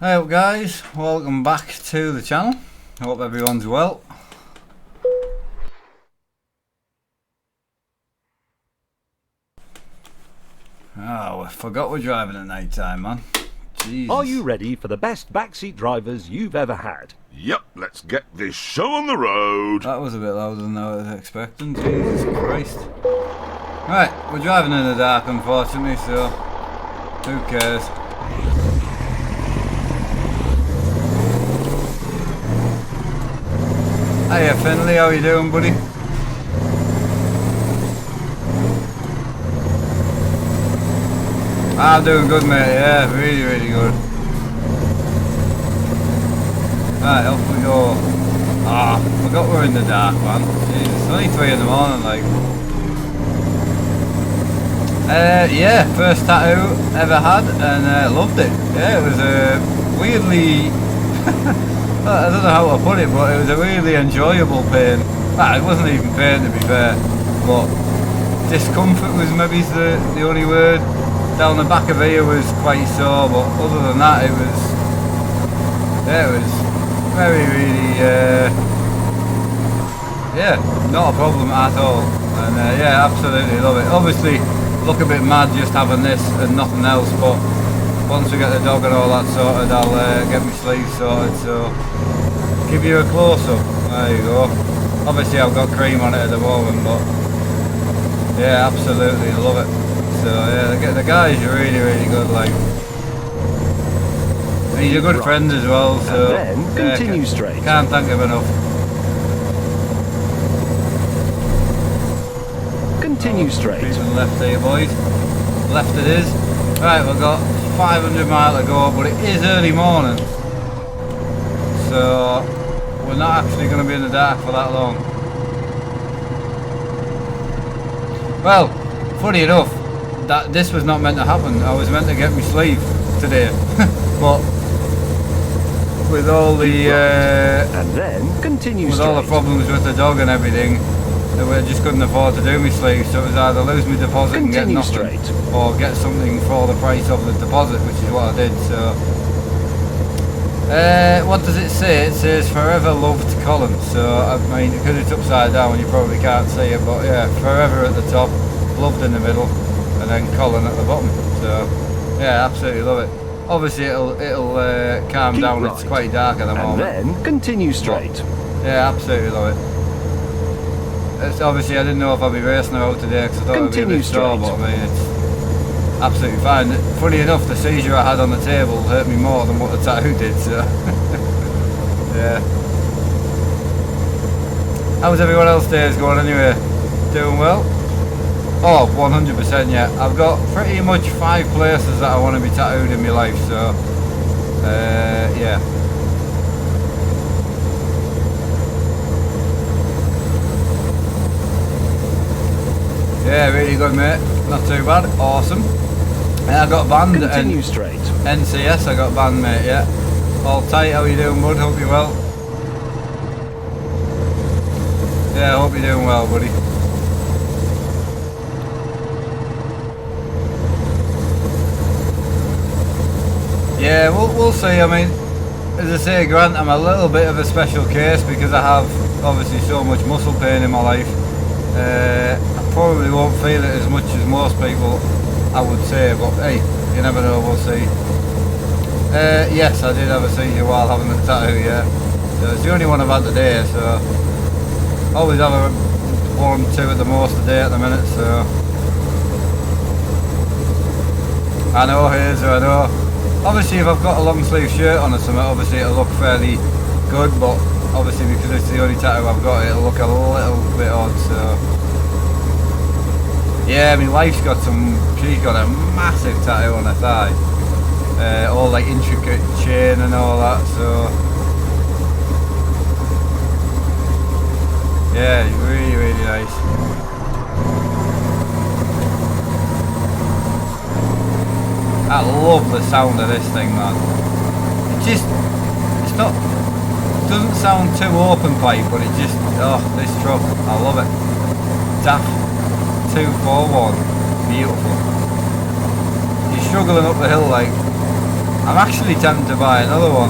Hey up guys, welcome back to the channel. Hope everyone's well. Oh, I forgot we're driving at night time, man. Jesus. Are you ready for the best backseat drivers you've ever had? Yep, let's get this show on the road. That was a bit louder than I was expecting, Jesus Christ. Right, we're driving in the dark unfortunately, so who cares? Hiya Finley, how you doing buddy? I'm doing good mate, yeah, really good. Right, off we go. Ah, forgot we're in the dark man. Jesus, it's only 3 in the morning like. Yeah, first tattoo ever had and loved it. Yeah, it was weirdly I don't know how to put it, but it was a really enjoyable pain. Well, it wasn't even pain to be fair, but discomfort was maybe the only word. Down the back of here was quite sore, but other than that, it was really, yeah, not a problem at all. And yeah, absolutely love it. Obviously, look a bit mad just having this and nothing else, but once we get the dog and all that sorted, I'll get my sleeves sorted, so give you a close-up. There you go. Obviously I've got cream on it at the moment, but yeah, absolutely love it. So yeah, the guy's really good, like. He's a good friend as well, so and then continue straight. Can't thank him enough. Continue straight. Keeping left here boys. Left it is. Right, we've got 500 miles to go, but it is early morning, so we're not actually going to be in the dark for that long. Well, funny enough, that this was not meant to happen. I was meant to get my sleeve today, but with all the and then continue with straight. all the problems with the dog and everything, we just couldn't afford to do my sleeve, so it was either lose my deposit and get nothing, straight. or get something for the price of the deposit, which is what I did. So what does it say? It says forever loved Colin, so I mean because it's upside down you probably can't see it, but yeah, forever at the top, loved in the middle, and then Colin at the bottom. So yeah, absolutely love it. Obviously it'll calm down, right. It's quite dark at the moment. And then continue straight. Yeah, absolutely love it. It's obviously I didn't know if I'd be racing out today because I thought it'd be a bit sore, but I mean it's absolutely fine. Funny enough, the seizure I had on the table hurt me more than what the tattoo did, so yeah. How's everyone else days going anyway? Doing well? Oh, 100% yeah. I've got pretty much 5 places that I want to be tattooed in my life, so yeah. Yeah, really good mate, not too bad, awesome. And I got banned continue straight. NCS, I got banned mate, yeah. All tight, how you doing bud, hope you're well. Yeah, I hope you're doing well buddy. Yeah, we'll see, I mean, as I say Grant, I'm a little bit of a special case because I have obviously so much muscle pain in my life. I probably won't feel it as much as most people, I would say, but hey, you never know, we'll see. Yes, I did have a seizure while having the tattoo, yeah. So it's the only one I've had today, so always have a 1, 2 at the most a day at the minute, so I know, Hazer, I know. Obviously if I've got a long sleeve shirt on or something, obviously it'll look fairly good, but obviously because it's the only tattoo I've got, it'll look a little bit odd, so yeah, my wife's got she's got a massive tattoo on her thigh, all like intricate chain and all that, so yeah, it's really nice. I love the sound of this thing man. It's not, it doesn't sound too open pipe, but it just, oh, this truck, I love it. DAF 241, beautiful. You're struggling up the hill like, I'm actually tempted to buy another one.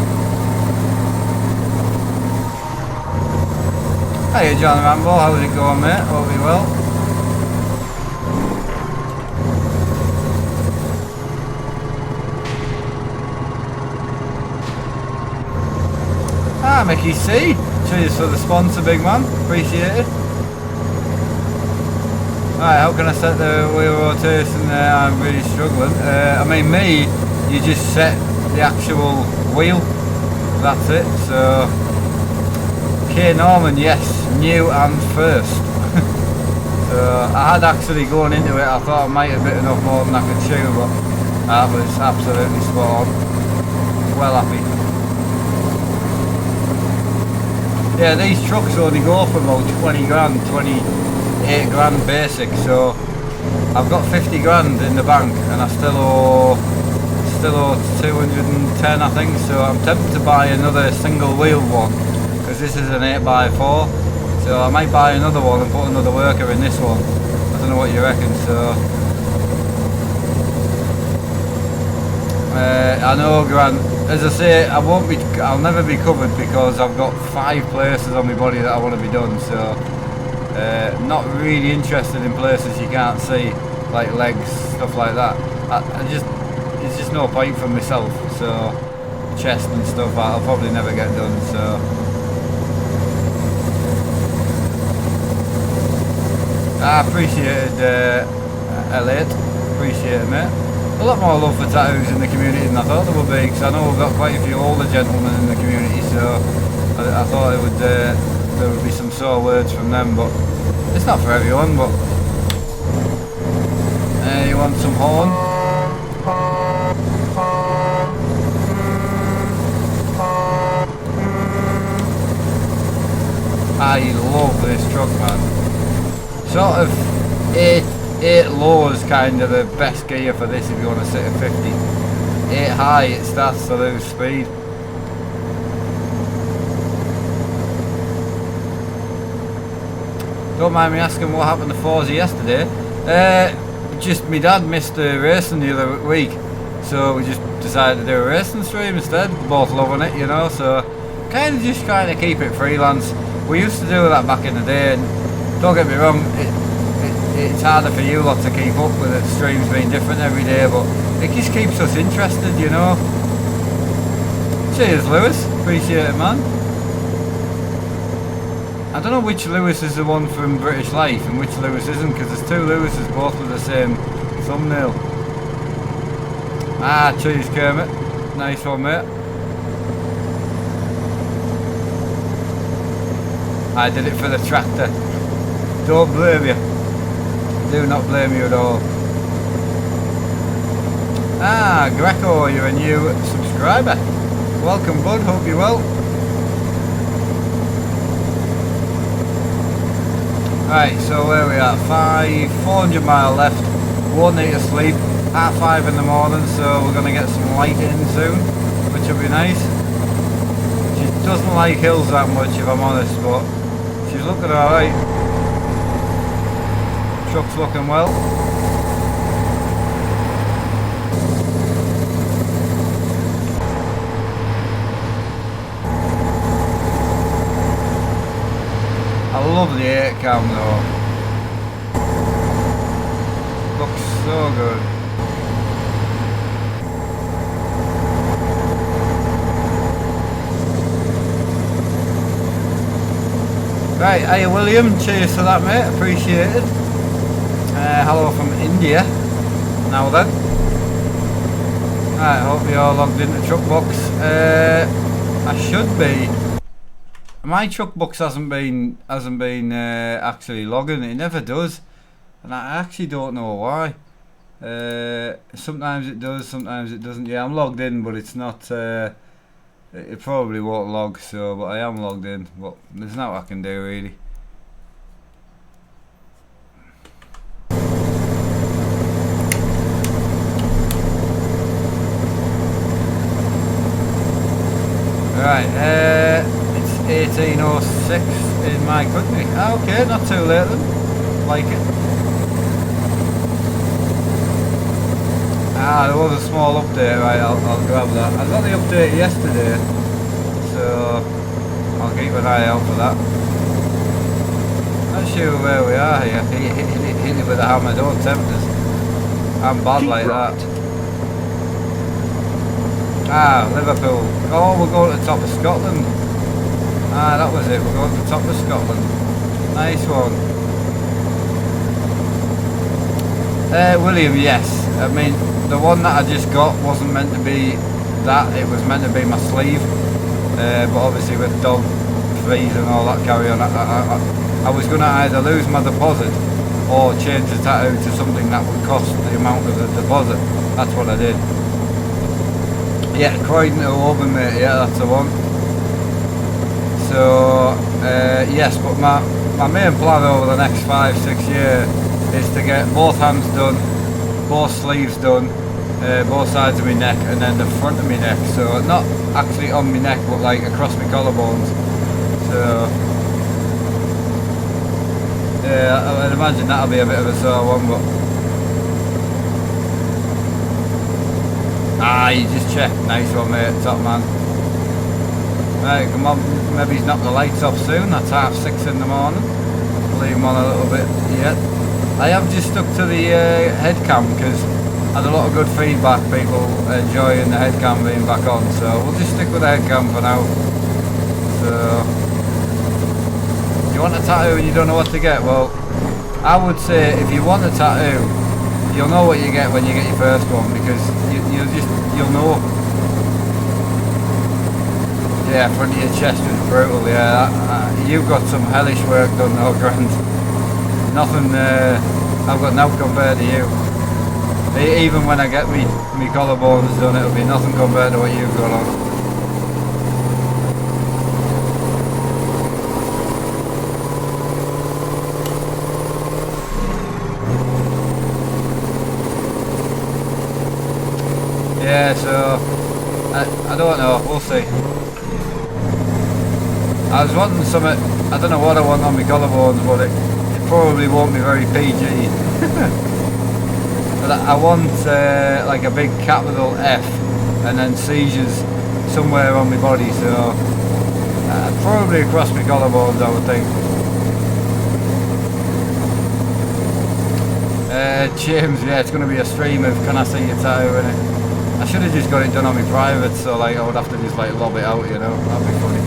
Hey John Rambo, how's it going mate? Hope you well. Ah, Mickey C. Cheers for the sponsor, big man. Appreciate it. Alright, how can I set the wheel rotation there? I'm really struggling. I mean, me, you just set the actual wheel. That's it. So, K Norman, yes, new and first. So, I had actually going into it, I thought I might have bitten off more than I could chew, but that was absolutely spot on. Well happy. Yeah, these trucks only go for about 20 grand, 28 grand basic, so I've got 50 grand in the bank and I still owe 210 I think, so I'm tempted to buy another single wheel one because this is an 8x4, so I might buy another one and put another worker in this one. I don't know what you reckon. So I know, Grant, as I say, I'll never be covered because I've got 5 places on my body that I want to be done, so not really interested in places you can't see, like legs, stuff like that. It's just no point for myself, so chest and stuff I'll probably never get done, so I appreciate it, Elliot, appreciate it mate. A lot more love for tattoos in the community than I thought there would be, because I know we've got quite a few older gentlemen in the community, so I thought there would be some sore words from them, but it's not for everyone. But you want some horn? I love this truck, man. Sort of 8 low is kind of the best gear for this if you want to sit at 50. 8 high it starts to lose speed. Don't mind me asking what happened to Forza yesterday. Just my dad missed the racing the other week, so we just decided to do a racing stream instead. Both loving it, you know, so kind of just trying to keep it freelance. We used to do that back in the day, and don't get me wrong, it's harder for you lot to keep up with the streams being different every day, but it just keeps us interested, you know. Cheers Lewis, appreciate it man. I don't know which Lewis is the one from British Life and which Lewis isn't, because there's 2 Lewises both with the same thumbnail. Ah, cheers Kermit, nice one mate. I did it for the tractor. Don't blame you. Do not blame you at all. Ah, Greco, you're a new subscriber. Welcome bud, hope you're well. Right, so where we at? 400 mile left. Won't need to sleep. 5:30 in the morning, so we're going to get some light in soon, which will be nice. She doesn't like hills that much if I'm honest, but she's looking alright. Truck's looking well. I love the 8 cam though. Looks so good. Right, hey William, cheers for that mate, appreciate it. Hello from India. Now then. Right, hope you're all logged into Truckbox. I should be. My Truckbox hasn't been actually logging. It never does, and I actually don't know why. Sometimes it does, sometimes it doesn't. Yeah, I'm logged in, but it's not. It probably won't log. So, but I am logged in. But there's nothing I can do really. Right, it's 18:06 in my country. Okay, not too late then. Like it. Ah, there was a small update, right, I'll grab that. I got the update yesterday, so I'll keep an eye out for that. Not sure where we are here. Hit it with a hammer, don't tempt us. I'm bad Keep like right. that. Ah, Liverpool. Oh, we're going to the top of Scotland. Ah, that was it, we're going to the top of Scotland. Nice one. William, yes. I mean, the one that I just got wasn't meant to be that, it was meant to be my sleeve. But obviously with dog fees and all that carry on, I was going to either lose my deposit or change the tattoo to something that would cost the amount of the deposit. That's what I did. Yeah, Croydon to Auburn, mate, yeah, that's the one. So, yes, but my main plan over the next 5-6 years is to get both hands done, both sleeves done, both sides of my neck, and then the front of my neck. So not actually on my neck, but like across my collarbones. So yeah, I'd imagine that'll be a bit of a sore one, but you just checked. Nice one, mate. Top man. Right, come on. Maybe he's knocked the lights off soon. That's 6:30 in the morning. Leave him on a little bit yet. I have just stuck to the head cam because I had a lot of good feedback, people enjoying the head cam being back on, so we'll just stick with the head cam for now. So, you want a tattoo and you don't know what to get? Well, I would say if you want a tattoo, you'll know what you get when you get your first one, because you'll know. Yeah, front of your chest is brutal, yeah. You've got some hellish work done though, Grant. Nothing, I've got now compared to you. Even when I get me collarbones done, it'll be nothing compared to what you've got on. Yeah, so I don't know, we'll see. I was wanting something, I don't know what I want on my collarbones, but it probably won't be very PG. But I want like a big capital F and then seizures somewhere on my body, so probably across my collarbones, I would think. James, yeah, it's going to be a stream of Can I See Your Tattoo in it. I should have just got it done on my private, so like I would have to just like lob it out, you know, that'd be funny.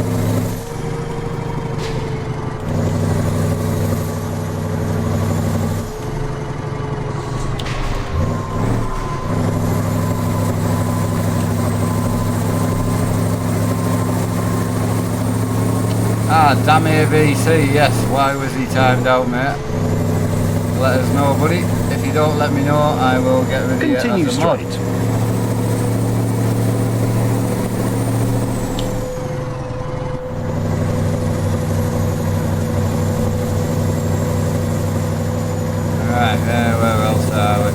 Ah, damn ABC, yes, why was he timed out, mate? Let us know, buddy. If you don't let me know, I will get rid of you Continue as a mod. straight. Right, where else are we?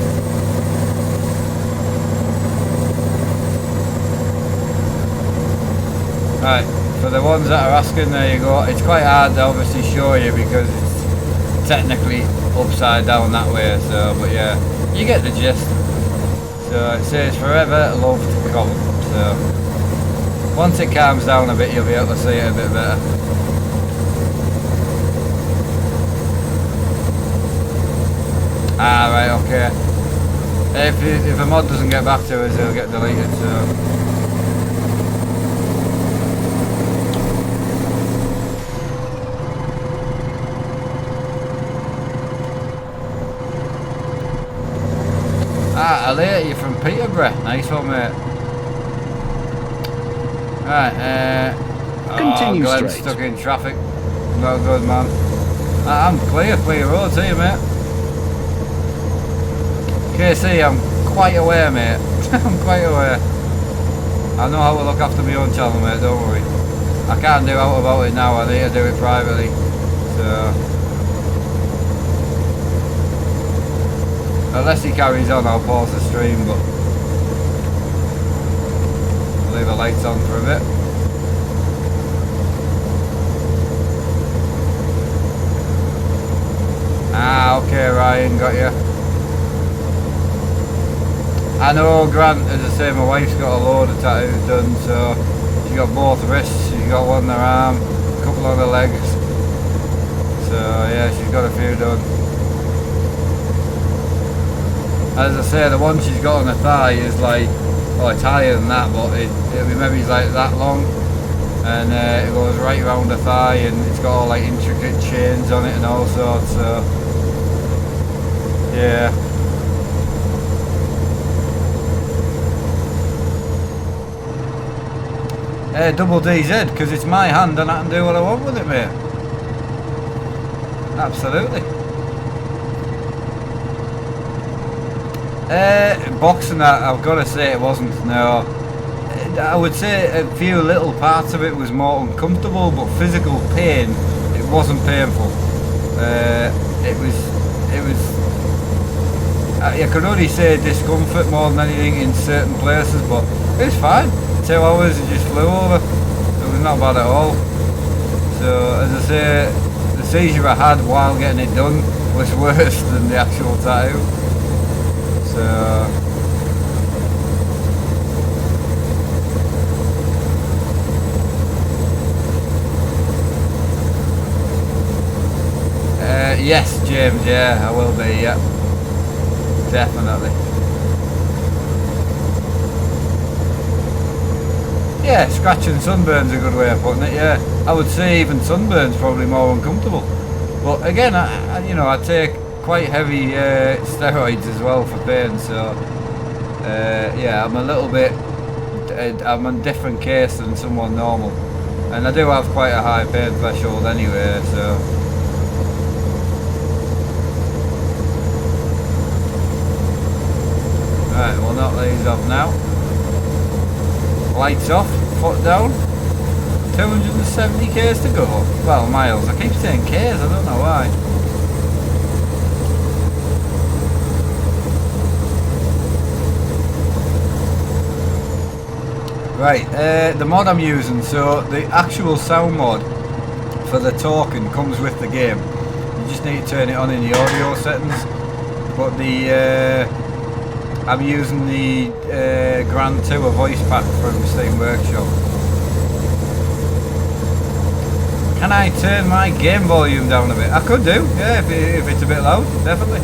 Right, for the ones that are asking, there you go. It's quite hard to obviously show you because it's technically upside down that way, so, but yeah, you get the gist. So it says forever loved Colin, so once it calms down a bit, you'll be able to see it a bit better. Ah, right, okay. If a mod doesn't get back to us, it'll get deleted, so. Ah, Elliot, you're from Peterborough. Nice one, mate. Right, Continue Glenn's straight. stuck in traffic. No good, man. I'm clear roads here, mate. KC, I'm quite aware, mate. I'm quite aware. I know how to look after my own channel, mate, don't worry. I can't do out about it now, I need to do it privately. So unless he carries on, I'll pause the stream, but I'll leave the lights on for a bit. Ah, okay, Ryan, got you. I know, Grant, as I say, my wife's got a load of tattoos done, so she got both wrists, she got one on her arm, a couple on her legs. So yeah, she's got a few done. As I say, the one she's got on her thigh is like, well, it's higher than that, but it'll be maybe like that long, and it goes right around the thigh, and it's got all like intricate chains on it and all sorts. So yeah. Double DZ, because it's my hand and I can do what I want with it, mate. Absolutely. Boxing that, I've got to say it wasn't, no. I would say a few little parts of it was more uncomfortable, but physical pain, it wasn't painful. It was, I could only say discomfort more than anything in certain places, but it was fine. 2 hours it just flew over. It was not bad at all. So as I say, the seizure I had while getting it done was worse than the actual tattoo. So yes, James, yeah, I will be, yeah. Definitely. Yeah, scratch and sunburn's a good way of putting it, yeah. I would say even sunburn's probably more uncomfortable. But again, I take quite heavy steroids as well for pain, so yeah, I'm a little bit, I'm a different case than someone normal. And I do have quite a high pain threshold anyway, so. Right, we'll knock these off now. Lights off, foot down. 270 k's to go. Well, miles. I keep saying k's, I don't know why. Right, the mod I'm using, so the actual sound mod for the talking comes with the game. You just need to turn it on in the audio settings. But the I'm using the Grand Tour voice pack from Steam Workshop. Can I turn my game volume down a bit? I could do, yeah, if it's a bit loud, definitely.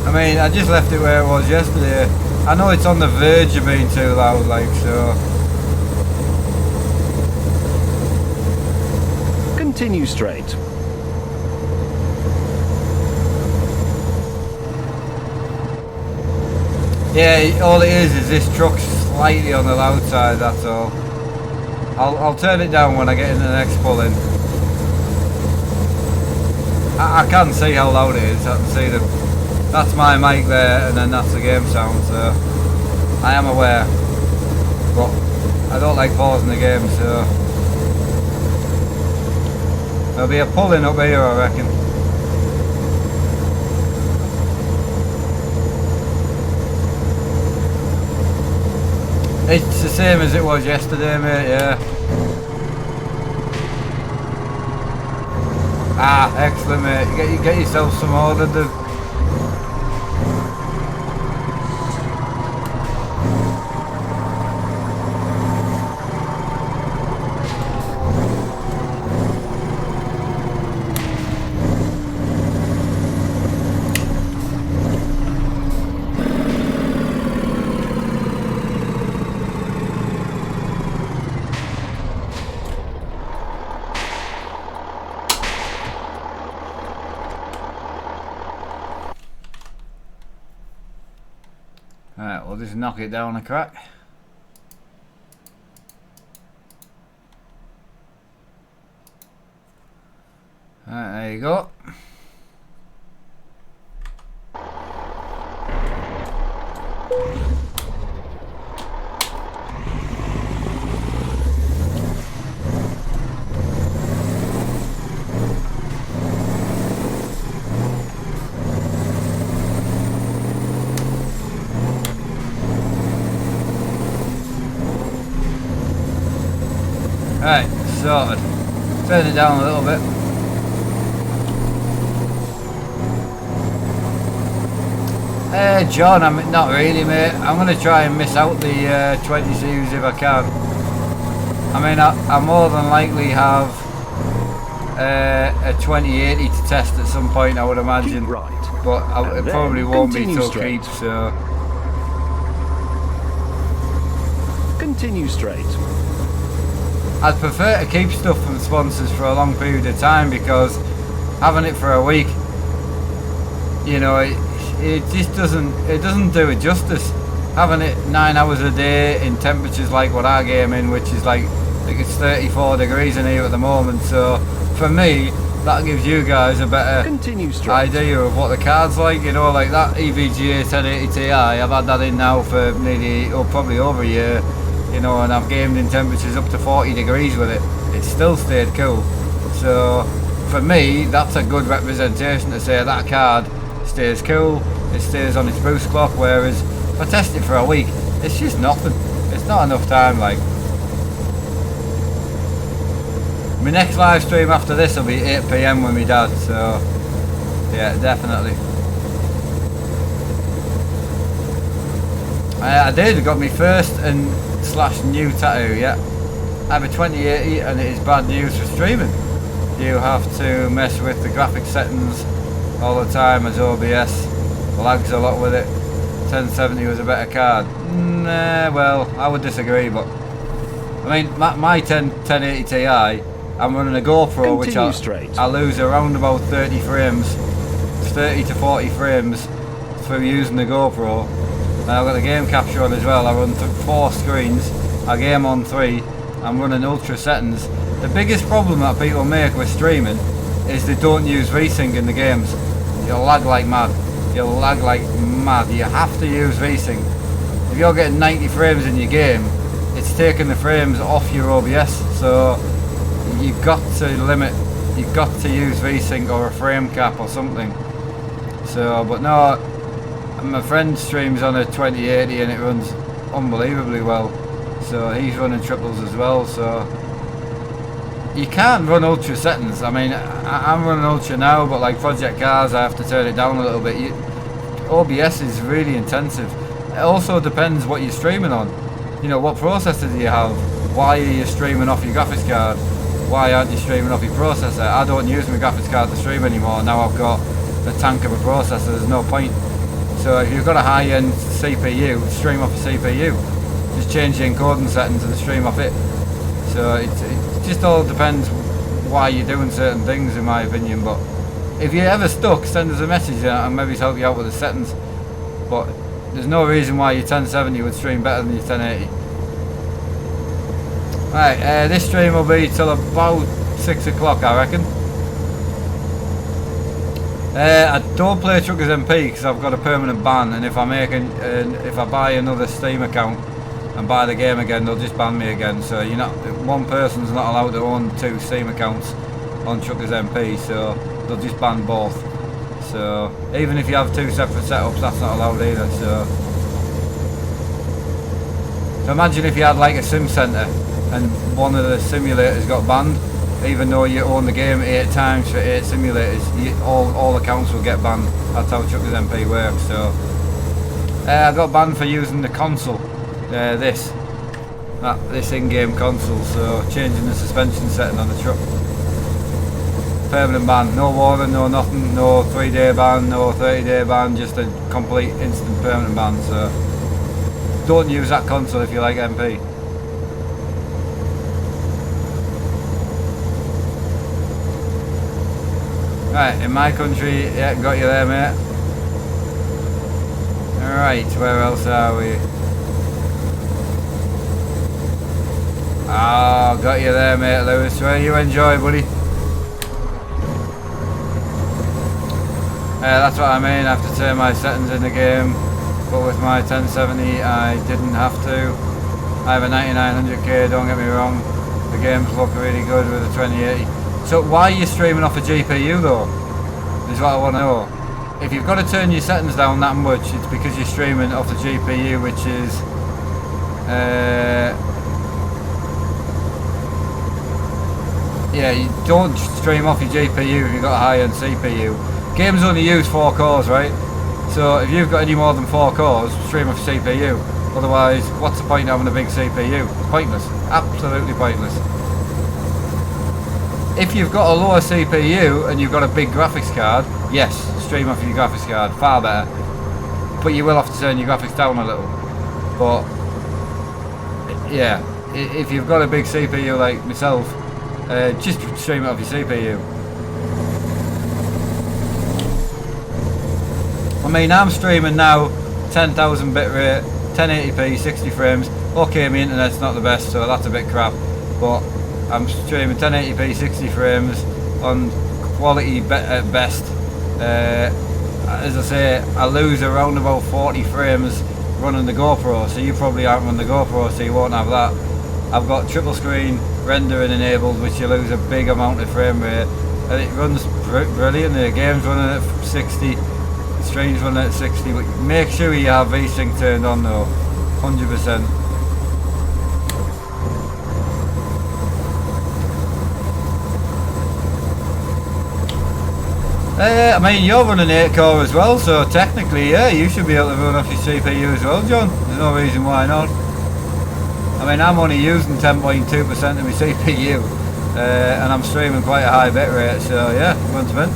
I mean, I just left it where it was yesterday. I know it's on the verge of being too loud, like, so. Continue straight. Yeah, all it is this truck's slightly on the loud side, that's all. I'll turn it down when I get in the next pull-in. I can see how loud it is, I can see that's my mic there, and then that's the game sound, so I am aware. But I don't like pausing the game, so there'll be a pull-in up here, I reckon. It's the same as it was yesterday, mate, yeah. Ah, excellent, mate. Get yourself some order, dude. Alright, we'll just knock it down a crack. Alright, there you go. Right, sorted. Turn it down a little bit. John, I'm not really, mate. I'm going to try and miss out the 20 series if I can. I mean, I more than likely have a 2080 to test at some point, I would imagine. Keep right. But it probably won't be till straight. keep, so... Continue straight. I'd prefer to keep stuff from sponsors for a long period of time, because having it for a week, you know, it just doesn't do it justice. Having it 9 hours a day in temperatures like what I game in, which is like, I think it's 34 degrees in here at the moment, so for me that gives you guys a better idea of what the card's like, you know, like that EVGA 1080 Ti, I've had that in now for nearly, probably over a year, you know, and I've gamed in temperatures up to 40 degrees with it. It still stayed cool. So for me, that's a good representation to say that card stays cool, it stays on its boost clock, whereas if I test it for a week, it's just nothing. It's not enough time, like. My next live stream after this will be 8 PM with my dad, so yeah, definitely. I got my first and / new tattoo, yeah. I have a 2080 and it is bad news for streaming. You have to mess with the graphic settings all the time as OBS, lags a lot with it. 1070 was a better card. Nah, well, I would disagree, but I mean, my 1080 Ti, I'm running a GoPro, which I lose around about 30 frames, 30 to 40 frames through using the GoPro. And I've got the game capture on as well. I run 4 screens, I game on 3, I'm running ultra settings. The biggest problem that people make with streaming is they don't use VSync in the games. You'll lag like mad. You'll lag like mad. You have to use VSync. If you're getting 90 frames in your game, it's taking the frames off your OBS, so you've got to use VSync or a frame cap or something. So, but no, my friend streams on a 2080 and it runs unbelievably well, so he's running triples as well, so you can't run ultra settings. I mean, I'm running ultra now, but like Project Cars I have to turn it down a little bit. OBS is really intensive. It also depends what you're streaming on. You know, what processor do you have? Why are you streaming off your graphics card? Why aren't you streaming off your processor? I don't use my graphics card to stream anymore. Now I've got a tank of a processor, there's no point. So if you've got a high-end CPU, stream off a CPU. Just change the encoding settings and stream off it. So it just all depends why you're doing certain things, in my opinion. But if you're ever stuck, send us a message and maybe help you out with the settings. But there's no reason why your 1070 would stream better than your 1080. Right, this stream will be till about 6 o'clock, I reckon. I don't play Truckers MP because I've got a permanent ban, and if I buy another Steam account and buy the game again, they'll just ban me again. So one person's not allowed to own 2 Steam accounts on Truckers MP, so they'll just ban both. So even if you have 2 separate setups, that's not allowed either. So imagine if you had like a sim center and one of the simulators got banned, even though you own the game 8 times for 8 simulators, all accounts will get banned. That's how Truckers MP works. So I got banned for using the console, this in-game console, so changing the suspension setting on the truck. Permanent ban, no warning, no nothing, no 3-day ban, no 30-day ban, just a complete instant permanent ban. So don't use that console if you like MP. Right, in my country, yeah, got you there, mate. Alright, where else are we? Oh, got you there, mate, Lewis. Where you enjoy, buddy? That's what I mean, I have to turn my settings in the game, but with my 1070 I didn't have to. I have a 9900K, don't get me wrong. The games look really good with the 2080. So why are you streaming off a GPU though? Is what I want to know. If you've got to turn your settings down that much, it's because you're streaming off the GPU, which is yeah, you don't stream off your GPU if you've got a high-end CPU. Games only use 4 cores, right? So if you've got any more than 4 cores, stream off CPU. Otherwise, what's the point of having a big CPU? Pointless. Absolutely pointless. If you've got a lower CPU and you've got a big graphics card, yes, stream off your graphics card, far better. But you will have to turn your graphics down a little. But yeah, if you've got a big CPU like myself, just stream it off your CPU. I mean, I'm streaming now 10,000 bit rate, 1080p, 60 frames. Okay, my internet's not the best, so that's a bit crap, but I'm streaming 1080p, 60 frames on quality at best. As I say, I lose around about 40 frames running the GoPro, so you probably aren't running the GoPro, so you won't have that. I've got triple screen rendering enabled, which you lose a big amount of frame rate, and it runs brilliant. The game's running at 60, the stream's running at 60, but make sure you have VSync turned on though, 100%. I mean, you're running 8 core as well, so technically, yeah, you should be able to run off your CPU as well, John. There's no reason why not. I mean, I'm only using 10.2% of my CPU, and I'm streaming quite a high bit rate, so yeah, runs mint.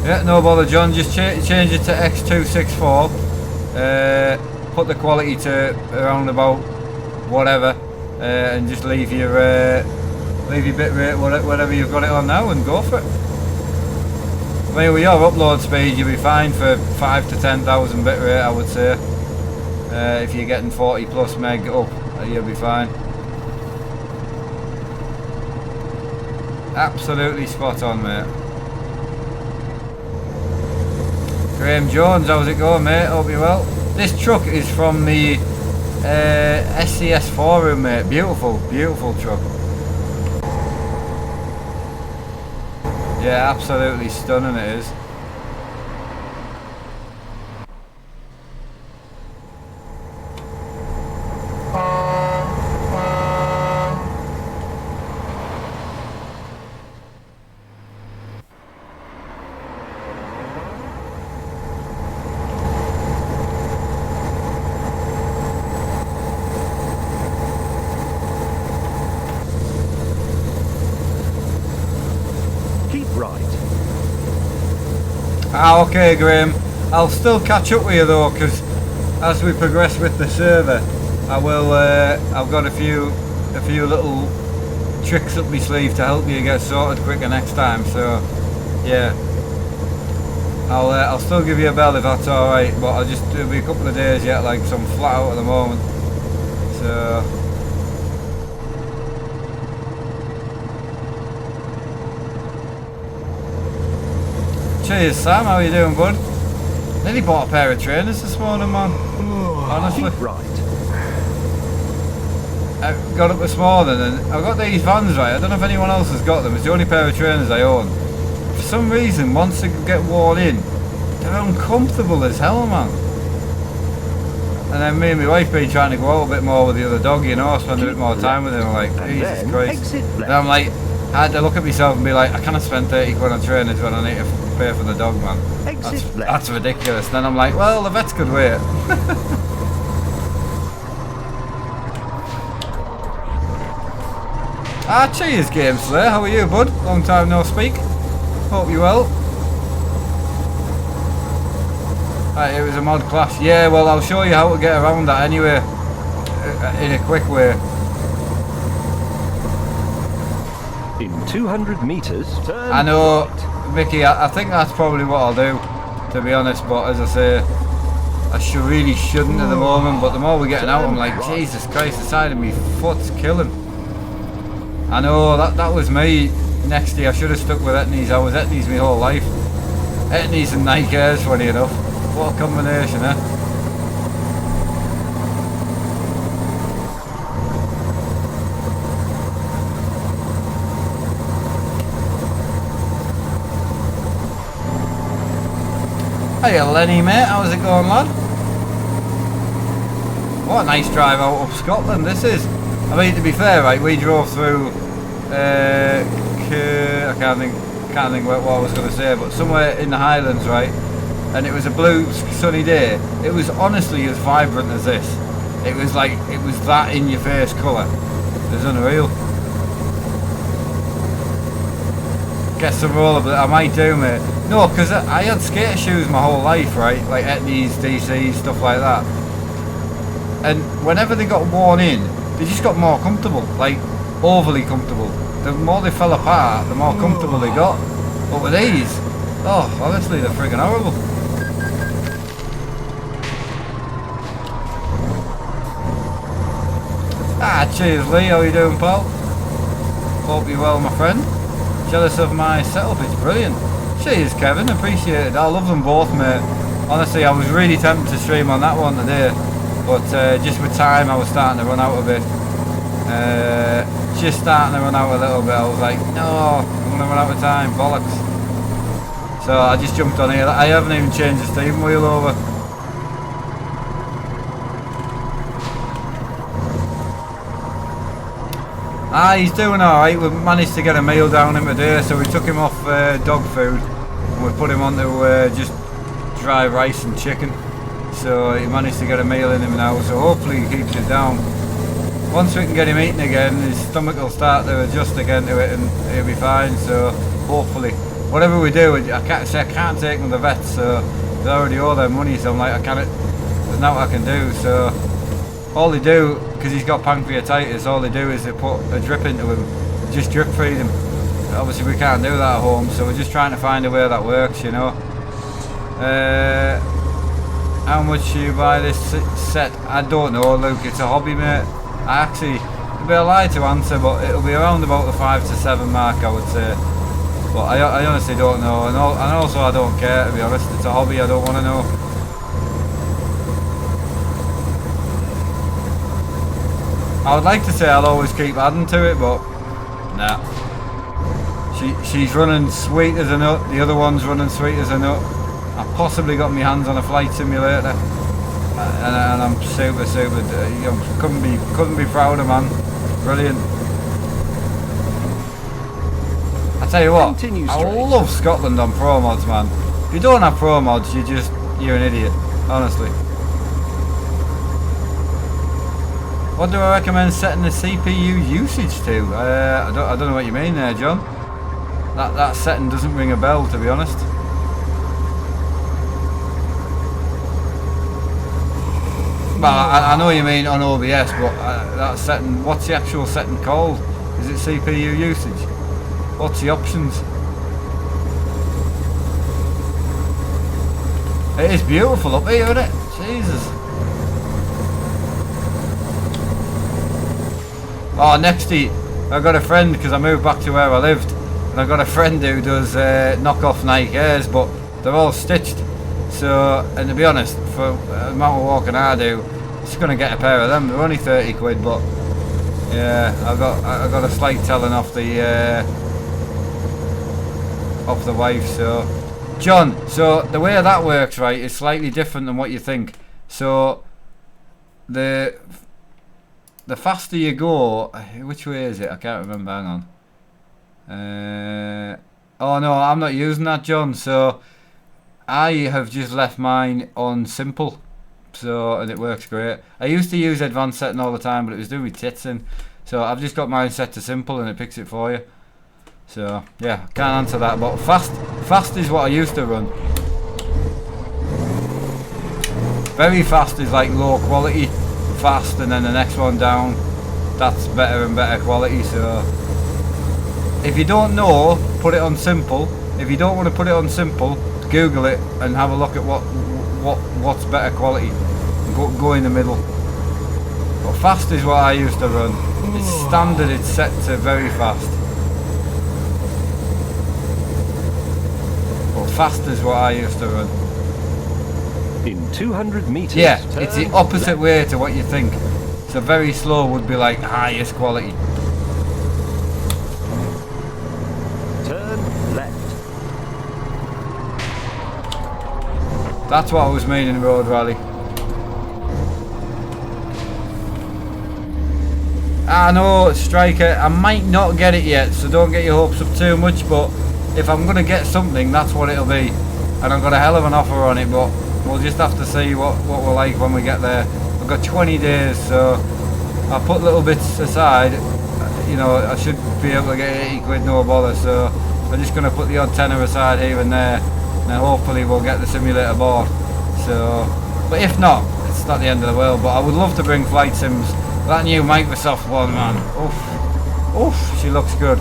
Yeah, no bother, John. Just change it to X264. Put the quality to around about whatever, and just leave your bit rate whatever you've got it on now, and go for it. I mean, with your upload speed, you'll be fine for 5 to 10,000 bit rate, I would say. If you're getting 40 plus meg up, you'll be fine. Absolutely spot on, mate. Graham Jones, how's it going, mate? Hope you're well. This truck is from the SCS forum, mate. Beautiful, beautiful truck. Yeah, absolutely stunning it is. Ah, okay, Graham. I'll still catch up with you though, because as we progress with the server, I will. I've got a few little tricks up my sleeve to help you get sorted quicker next time. So, yeah, I'll still give you a bell if that's all right. But it'll be a couple of days yet, like, so I'm flat out at the moment. So. Cheers, Sam. How you doing, bud? Nearly bought a pair of trainers this morning, man. Honestly. Right. I got up this morning and I've got these Vans, right? I don't know if anyone else has got them. It's the only pair of trainers I own. For some reason, once they get worn in, they're uncomfortable as hell, man. And then me and my wife been trying to go out a bit more with the other dog, you know, spend a bit more time with him. I'm like, Jesus Christ. And I'm like, I had to look at myself and be like, I can't spend 30 quid on trainers when I need to pay for the dog, man. That's ridiculous. And then I'm like, well, the vets could wait. Cheers, Game Slayer. How are you, bud? Long time no speak. Hope you're well. Right, it was a mod clash. Yeah, well, I'll show you how to get around that anyway, in a quick way. In 200 meters, turn I know, right. Mickey, I think that's probably what I'll do, to be honest, but as I say, I really shouldn't at the moment, but the more we're getting out, I'm like, Jesus Christ, the side of me foot's killing. I know, that was me next year. I should have stuck with Etnies. I was Etnies my whole life. Etnies and Nike Airs, funny enough. What a combination, eh? Hiya Lenny, mate, how's it going, lad? What a nice drive out of Scotland this is. I mean, to be fair, right, we drove through, I can't think what I was going to say, but somewhere in the Highlands, right, and it was a blue sunny day. It was honestly as vibrant as this. It was like, it was that in your face colour. It was unreal. Get some rollerblade, I might do, mate. No, because I had skater shoes my whole life, right, like Etnies, DCs, stuff like that. And whenever they got worn in, they just got more comfortable, like overly comfortable. The more they fell apart, the more comfortable they got. But with these, oh, honestly, they're friggin' horrible. Ah, cheers Lee, how you doing, pal? Hope you're well, my friend. Jealous of my setup, it's brilliant. Cheers Kevin, appreciate it. I love them both, mate. Honestly, I was really tempted to stream on that one today, but just with time I was starting to run out a bit. Just starting to run out a little bit. I was like, no, I'm going to run out of time, bollocks. So I just jumped on here. I haven't even changed the steering wheel over. Ah, he's doing alright. We've managed to get a meal down him today, so we took him off dog food and we put him onto just dry rice and chicken. So he managed to get a meal in him now, so hopefully he keeps it down. Once we can get him eating again, his stomach will start to adjust again to it and he'll be fine, so hopefully. Whatever we do, I can't take him to the vet, so they already owe their money, so I'm like, there's nothing I can do, so all they do, because he's got pancreatitis, all they do is they put a drip into him, just drip feed him. Obviously we can't do that at home, so we're just trying to find a way that works, you know. How much do you buy this set? I don't know, Luke, it's a hobby, mate. Actually, it'd be a lie to answer, but it'll be around about the 5 to 7 mark, I would say. But I honestly don't know, and also I don't care, to be honest. It's a hobby, I don't want to know. I would like to say I'll always keep adding to it, but nah. She's running sweet as a nut, the other one's running sweet as a nut. I've possibly got my hands on a flight simulator, and I'm super, couldn't be prouder, man. Brilliant. I tell you what, I love Scotland on promods, man. If you don't have promods, you're an idiot, honestly. What do I recommend setting the CPU usage to? I don't know what you mean there, John. That setting doesn't ring a bell, to be honest. Well, I know you mean on OBS, but that setting, what's the actual setting called? Is it CPU usage? What's the options? It is beautiful up here, isn't it? Jesus. Oh, nexty, I got a friend, because I moved back to where I lived, and I got a friend who does knock-off Nike Airs, but they're all stitched. So, and to be honest, for the amount of walking I do, just gonna get a pair of them. They're only 30 quid, but yeah, I got a slight telling off the wife. So, John, so the way that works, right, is slightly different than what you think. So, the faster you go, which way is it? I can't remember. Hang on. Oh no, I'm not using that, John. So I have just left mine on simple, so, and it works great. I used to use advanced setting all the time, but it was doing me tits in. So I've just got mine set to simple, and it picks it for you. So yeah, can't answer that. But fast is what I used to run. Very fast is like low quality. Fast, and then the next one down, that's better and better quality. So if you don't know, put it on simple. If you don't want to put it on simple, Google it and have a look at what's better quality. Go in the middle. But fast is what I used to run. It's standard, it's set to very fast. But fast is what I used to run. In 200 meters. Yeah, it's the opposite way to what you think. So very slow would be like highest quality. Turn left. That's what I was meaning, road rally. I know, Striker, I might not get it yet, so don't get your hopes up too much, but if I'm going to get something, that's what it'll be. And I've got a hell of an offer on it, but we'll just have to see what we're like when we get there. I've got 20 days, so I'll put little bits aside. You know, I should be able to get 80 quid, no bother, so I'm just going to put the odd tenner aside here and there, and then hopefully we'll get the simulator board. So, but if not, it's not the end of the world, but I would love to bring flight sims. That new Microsoft one, man, oof, she looks good.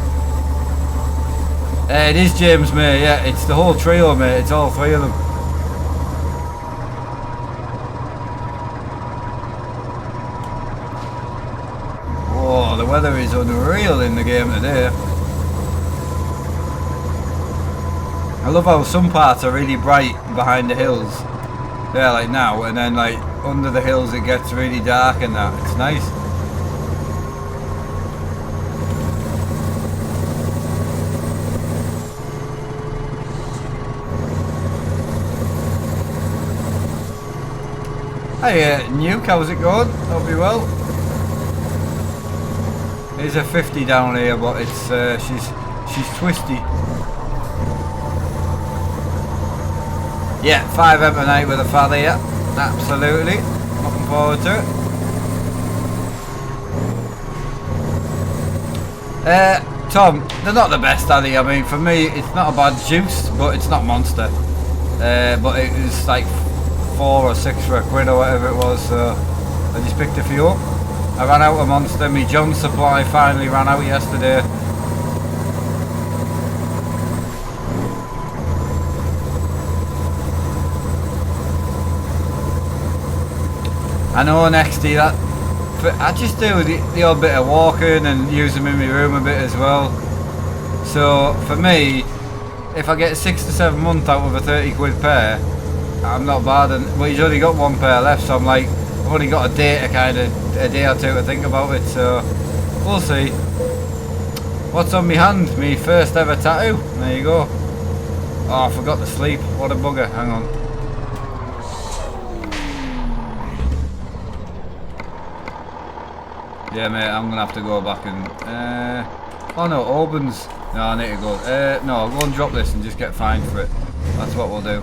It is James May, yeah, it's the whole trio, mate, it's all three of them. Oh, the weather is unreal in the game today. I love how some parts are really bright behind the hills. Yeah, like now, and then like under the hills it gets really dark and that. It's nice. Hey, Nuke, how's it going? Hope you're well. There's a 50 down here, but it's she's twisty. Yeah, 5M tonight with a father, yeah. Absolutely. Looking forward to it. Tom, they're not the best, are they? I mean, for me, it's not a bad juice, but it's not Monster. But it was like 4 or 6 for a quid or whatever it was, so I just picked a few up. I ran out of Monster. My John supply finally ran out yesterday. I know, Nexty, that, but I just do the odd bit of walking and use them in my room a bit as well. So for me, if I get 6 to 7 months out of a 30 quid pair, I'm not bad. And but he's only got 1 pair left, so I'm like, I've only got a day or two to think about it. So we'll see. What's on my hand? My first ever tattoo. There you go. Oh, I forgot to sleep. What a bugger. Hang on. Yeah, mate, I'm gonna have to go back and oh no, Albans. No, I need to go. No, I'll go and drop this and just get fined for it. That's what we'll do.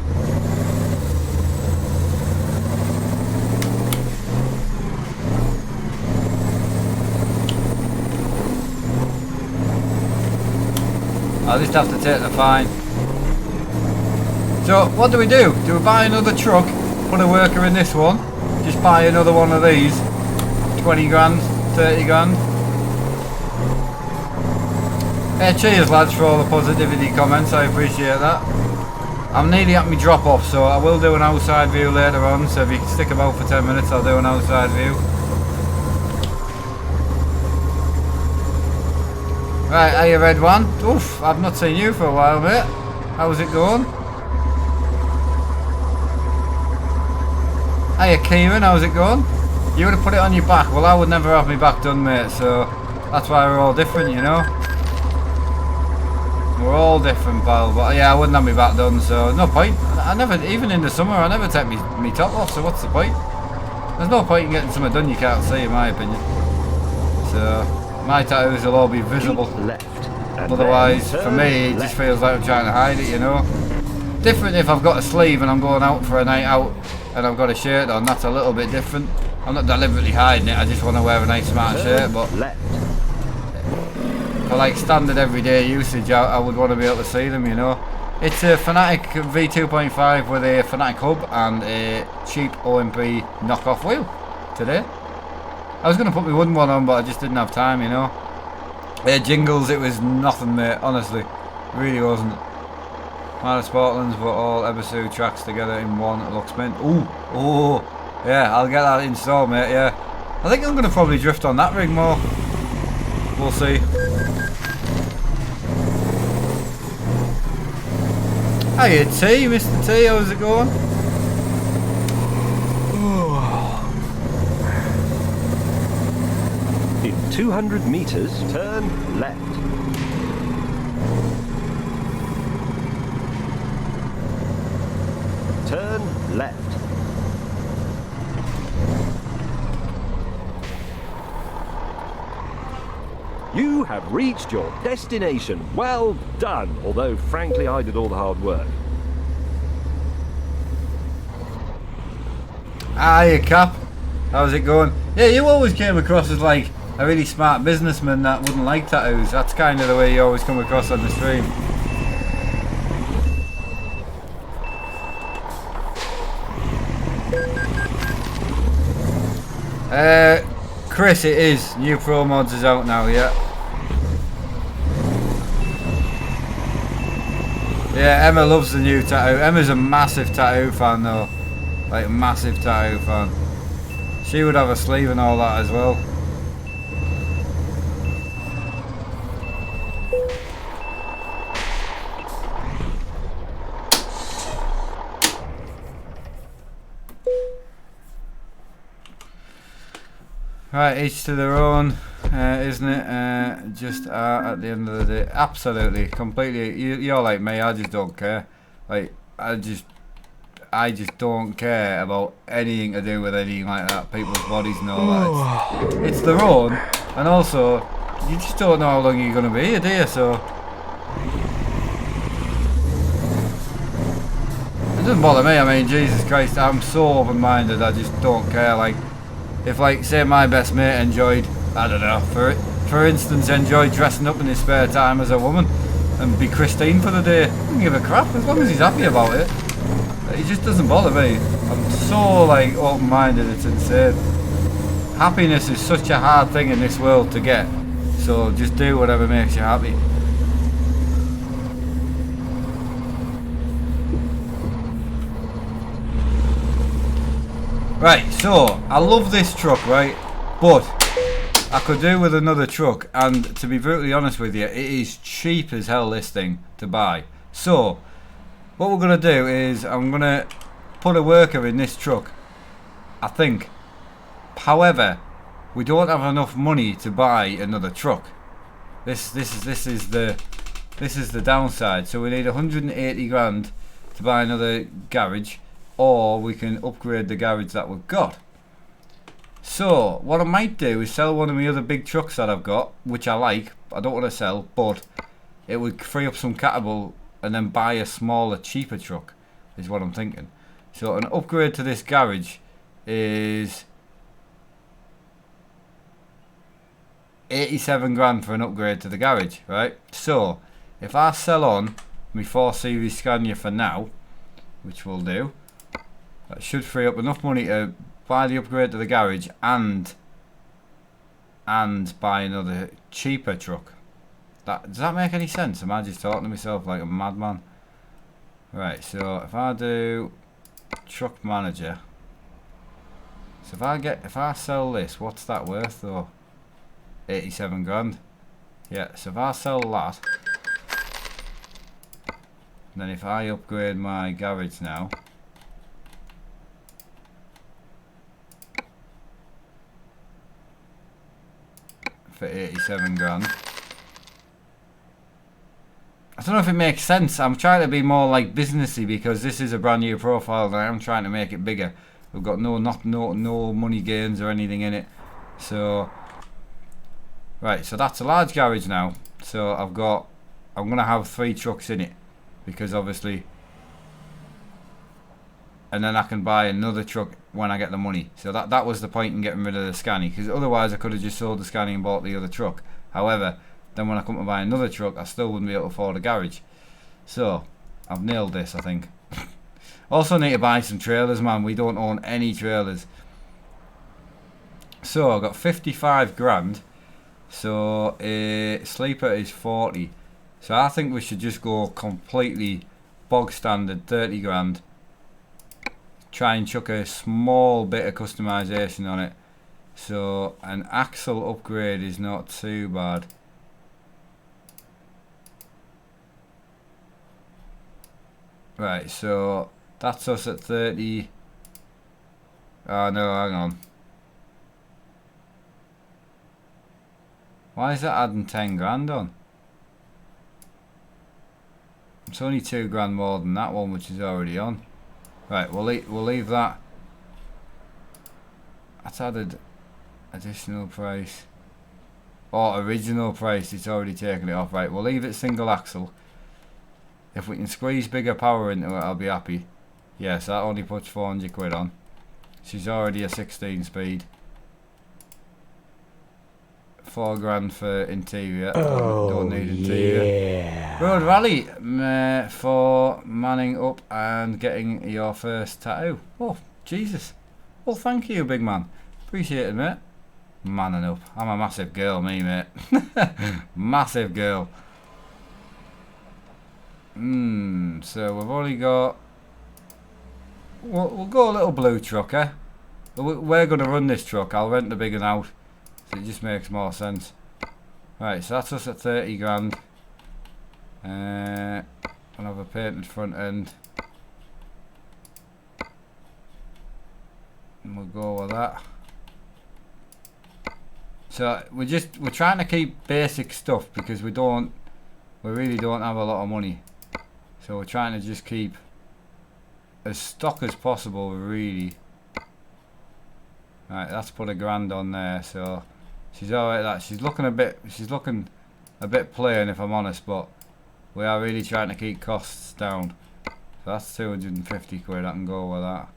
I'll just have to take the fine. So, what do? Do we buy another truck, put a worker in this one, just buy another one of these, 20 grand, 30 grand? Cheers lads for all the positivity comments, I appreciate that. I'm nearly at my drop off, so I will do an outside view later on, so if you can stick about for 10 minutes I'll do an outside view. Right, are you Red One? Oof, I've not seen you for a while, mate. How's it going? Hiya Kieran, how's it going? You would have put it on your back. Well, I would never have my back done, mate, so that's why we're all different, you know? We're all different, pal, but yeah, I wouldn't have my back done, so no point. I never, even in the summer, I never take me top off, so what's the point? There's no point in getting something done you can't see, in my opinion. So my tattoos will all be visible. Left. Otherwise, for me, it just feels like I'm trying to hide it, you know? Different if I've got a sleeve and I'm going out for a night out and I've got a shirt on, that's a little bit different. I'm not deliberately hiding it, I just want to wear a nice smart shirt, but for like standard everyday usage, I would want to be able to see them, you know? It's a Fanatic V2.5 with a Fanatic hub and a cheap OMP knockoff wheel today. I was going to put my wooden one on, but I just didn't have time, you know. Jingles, it was nothing, mate, honestly. Really wasn't. Minor Sportlands, but all Ebisu tracks together in one. It looks mint. Ooh, oh, yeah, I'll get that installed, mate, yeah. I think I'm going to probably drift on that rig more. We'll see. Hiya T, Mr. T, how's it going? In 200 meters, turn left. Turn left. You have reached your destination. Well done, although frankly I did all the hard work. Hiya, Cap. How's it going? Yeah, you always came across as like a really smart businessman that wouldn't like tattoos. That's kind of the way you always come across on the stream. Chris, it is. New promods is out now, yeah. Yeah, Emma loves the new tattoo. Emma's a massive tattoo fan though. Like a massive tattoo fan. She would have a sleeve and all that as well. Right, each to their own, isn't it? Just at the end of the day, absolutely, completely. You're like me. I just don't care. Like I just don't care about anything to do with anything like that. People's bodies and all that. It's their own, and also you just don't know how long you're gonna be here, do you? So it doesn't bother me. I mean, Jesus Christ, I'm so open-minded. I just don't care. Like. If, like, say my best mate enjoyed, I don't know, for instance, enjoyed dressing up in his spare time as a woman and be Christine for the day, I don't give a crap as long as he's happy about it. It just doesn't bother me. I'm so, like, open-minded, it's insane. Happiness is such a hard thing in this world to get, so just do whatever makes you happy. Right, so I love this truck, right? But I could do with another truck, and to be brutally honest with you, it is cheap as hell, this thing to buy. So what we're gonna do is I'm gonna put a worker in this truck, I think. However, we don't have enough money to buy another truck. This is the downside. So we need 180 grand to buy another garage. Or we can upgrade the garage that we've got. So what I might do is sell one of my other big trucks that I've got, which I like. I don't want to sell, but it would free up some capital and then buy a smaller, cheaper truck, is what I'm thinking. So an upgrade to this garage is 87 grand for an upgrade to the garage, right? So if I sell on my 4 Series Scania for now, which we'll do, that should free up enough money to buy the upgrade to the garage and buy another cheaper truck. Does that make any sense? Am I just talking to myself like a madman? Right, so if I do truck manager, so if I sell this, what's that worth though? 87 grand. Yeah, so if I sell that, then if I upgrade my garage now, for 87 grand. I don't know if it makes sense. I'm trying to be more like businessy because this is a brand new profile and I'm trying to make it bigger. We've got no money gains or anything in it. So right, so that's a large garage now. So I'm gonna have 3 trucks in it because obviously, and then I can buy another truck when I get the money. So that was the point in getting rid of the Scania, because otherwise I could have just sold the Scania and bought the other truck. However, then when I come to buy another truck, I still wouldn't be able to afford a garage. So I've nailed this, I think. Also need to buy some trailers, man. We don't own any trailers. So I've got 55 grand. So a sleeper is 40. So I think we should just go completely bog standard, 30 grand. Try and chuck a small bit of customization on it. So an axle upgrade is not too bad. Right, so that's us at 30. Oh no, hang on. Why is that adding 10 grand on? It's only 2 grand more than that one, which is already on. Right, we'll leave that. That's added additional price. or original price, it's already taken it off. Right, we'll leave it single axle. If we can squeeze bigger power into it, I'll be happy. Yes, that only puts 400 quid on. She's already a 16 speed. 4 grand for interior. Don't need interior. Yeah. Road rally for manning up and getting your first tattoo. Oh, Jesus. Well, thank you, big man. Appreciate it, mate. Manning up. I'm a massive girl, me, mate. Massive girl. So we've only got... We'll go a little blue truck, eh? We're going to run this truck. I'll rent the big one out. So it just makes more sense. Right, so that's us at 30 grand. We'll have a painted front end. And we'll go with that. So we're trying to keep basic stuff because we really don't have a lot of money. So we're trying to just keep as stock as possible, really. Right, that's put a grand on there, so she's alright. That she's looking a bit plain, if I'm honest, but we are really trying to keep costs down. So that's 250 quid. I can go with that.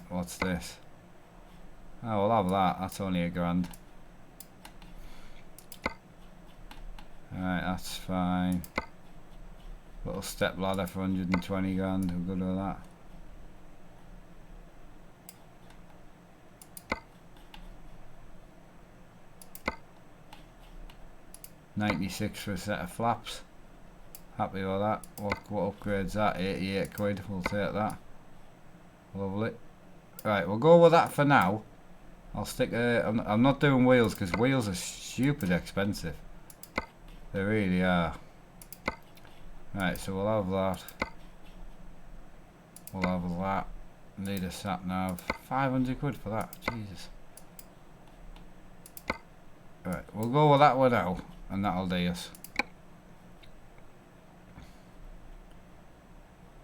What's this? Oh, we'll have that. That's only a grand. Alright, that's fine. Little step ladder for 120 grand. We're good with that. $96 for a set of flaps. Happy with that. What upgrades that? 88 quid. We'll take that. Lovely. Right, we'll go with that for now. I'll stick. I'm not doing wheels because wheels are stupid expensive. They really are. Right, so we'll have that. We'll have that. Need a sat nav. 500 quid for that. Jesus. Right, we'll go with that one now, and that'll do us.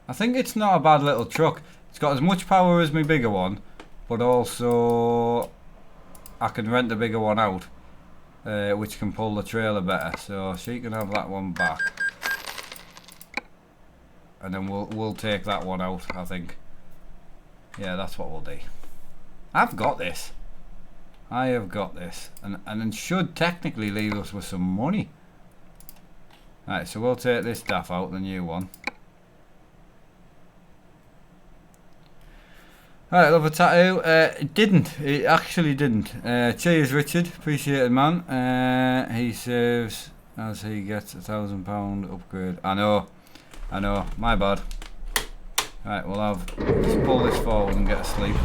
I think it's not a bad little truck. It's got as much power as my bigger one, but also I can rent the bigger one out, which can pull the trailer better. So she can have that one back, and then we'll take that one out. I think. Yeah, that's what we'll do. I've got this. I have got this, and it should technically leave us with some money. Right, so we'll take this DAF out, the new one. Alright, love a tattoo. It didn't. It actually didn't. Cheers, Richard. Appreciate it, man. He saves as he gets £1,000 upgrade. I know. My bad. Right, let's pull this forward and get a sleep.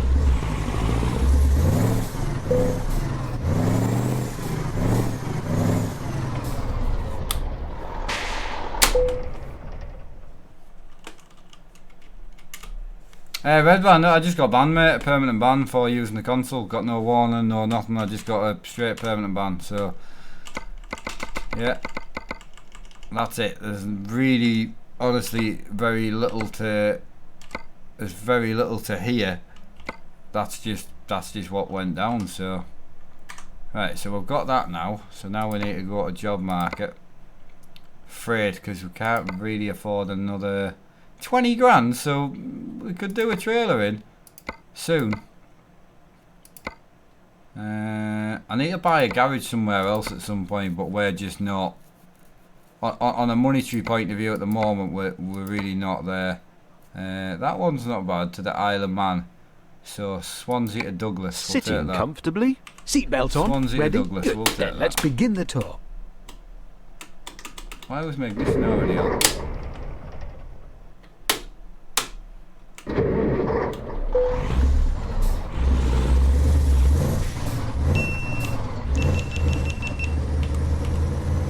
Red van, no, I just got banned, mate. A permanent ban for using the console. Got no warning, no nothing. I just got a straight permanent ban. So, yeah, that's it. There's really, honestly, very little to. There's very little to hear. That's just what went down. So, right. So we've got that now. So now we need to go to job market. Freight, because we can't really afford another 20 grand, so we could do a trailer in soon. I need to buy a garage somewhere else at some point, but we're just not on a monetary point of view at the moment. We're really not there. That one's not bad, to the Isle of Man. So Swansea to Douglas. We'll Sitting comfortably, seatbelt on, Swansea ready. to Douglas. Good. We'll take Then that. let's begin the tour. Why was my ignition already on?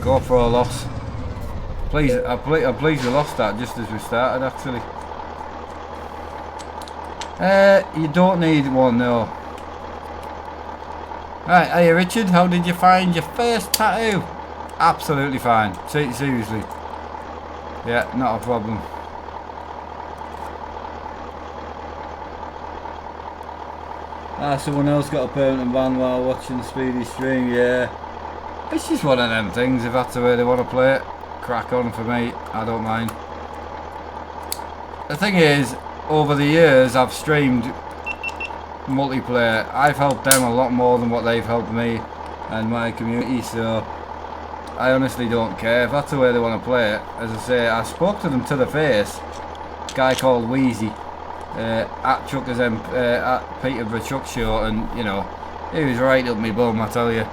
Go for a loss. Please, I'm pleased we lost that just as we started, actually. You don't need one, no. Right, hey Richard, how did you find your first tattoo? Absolutely fine. Seriously. Yeah, not a problem. Ah, someone else got a permanent ban while watching Speedy stream, yeah. It's just one of them things, if that's the way they want to play it. Crack on for me, I don't mind. The thing is, over the years I've streamed multiplayer. I've helped them a lot more than what they've helped me and my community, so I honestly don't care. If that's the way they want to play it, as I say, I spoke to them to the face. A guy called Wheezy. At Chuckers at Peterborough Chuck Show, and you know, he was right up my bum, I tell you.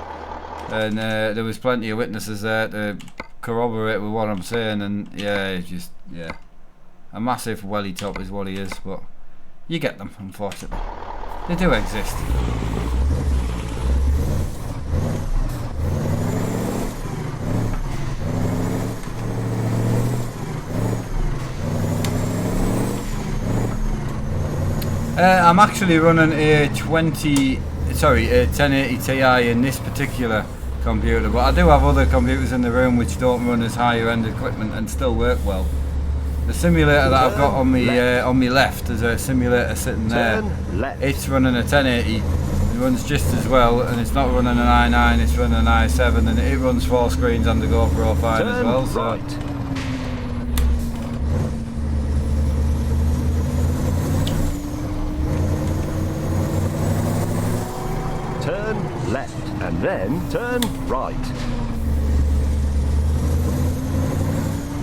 And there was plenty of witnesses there to corroborate with what I'm saying, and yeah, it's just, yeah, a massive welly top is what he is, but you get them, unfortunately. They do exist. I'm actually running a 1080 Ti in this particular computer, but I do have other computers in the room which don't run as higher end equipment and still work well. The simulator that I've got on me left, there's a simulator sitting there. It's running a 1080. It runs just as well, and it's not running an i9, it's running an i7, and it runs 4 screens on the GoPro 5 as well. So. Right. Turn left and then turn right.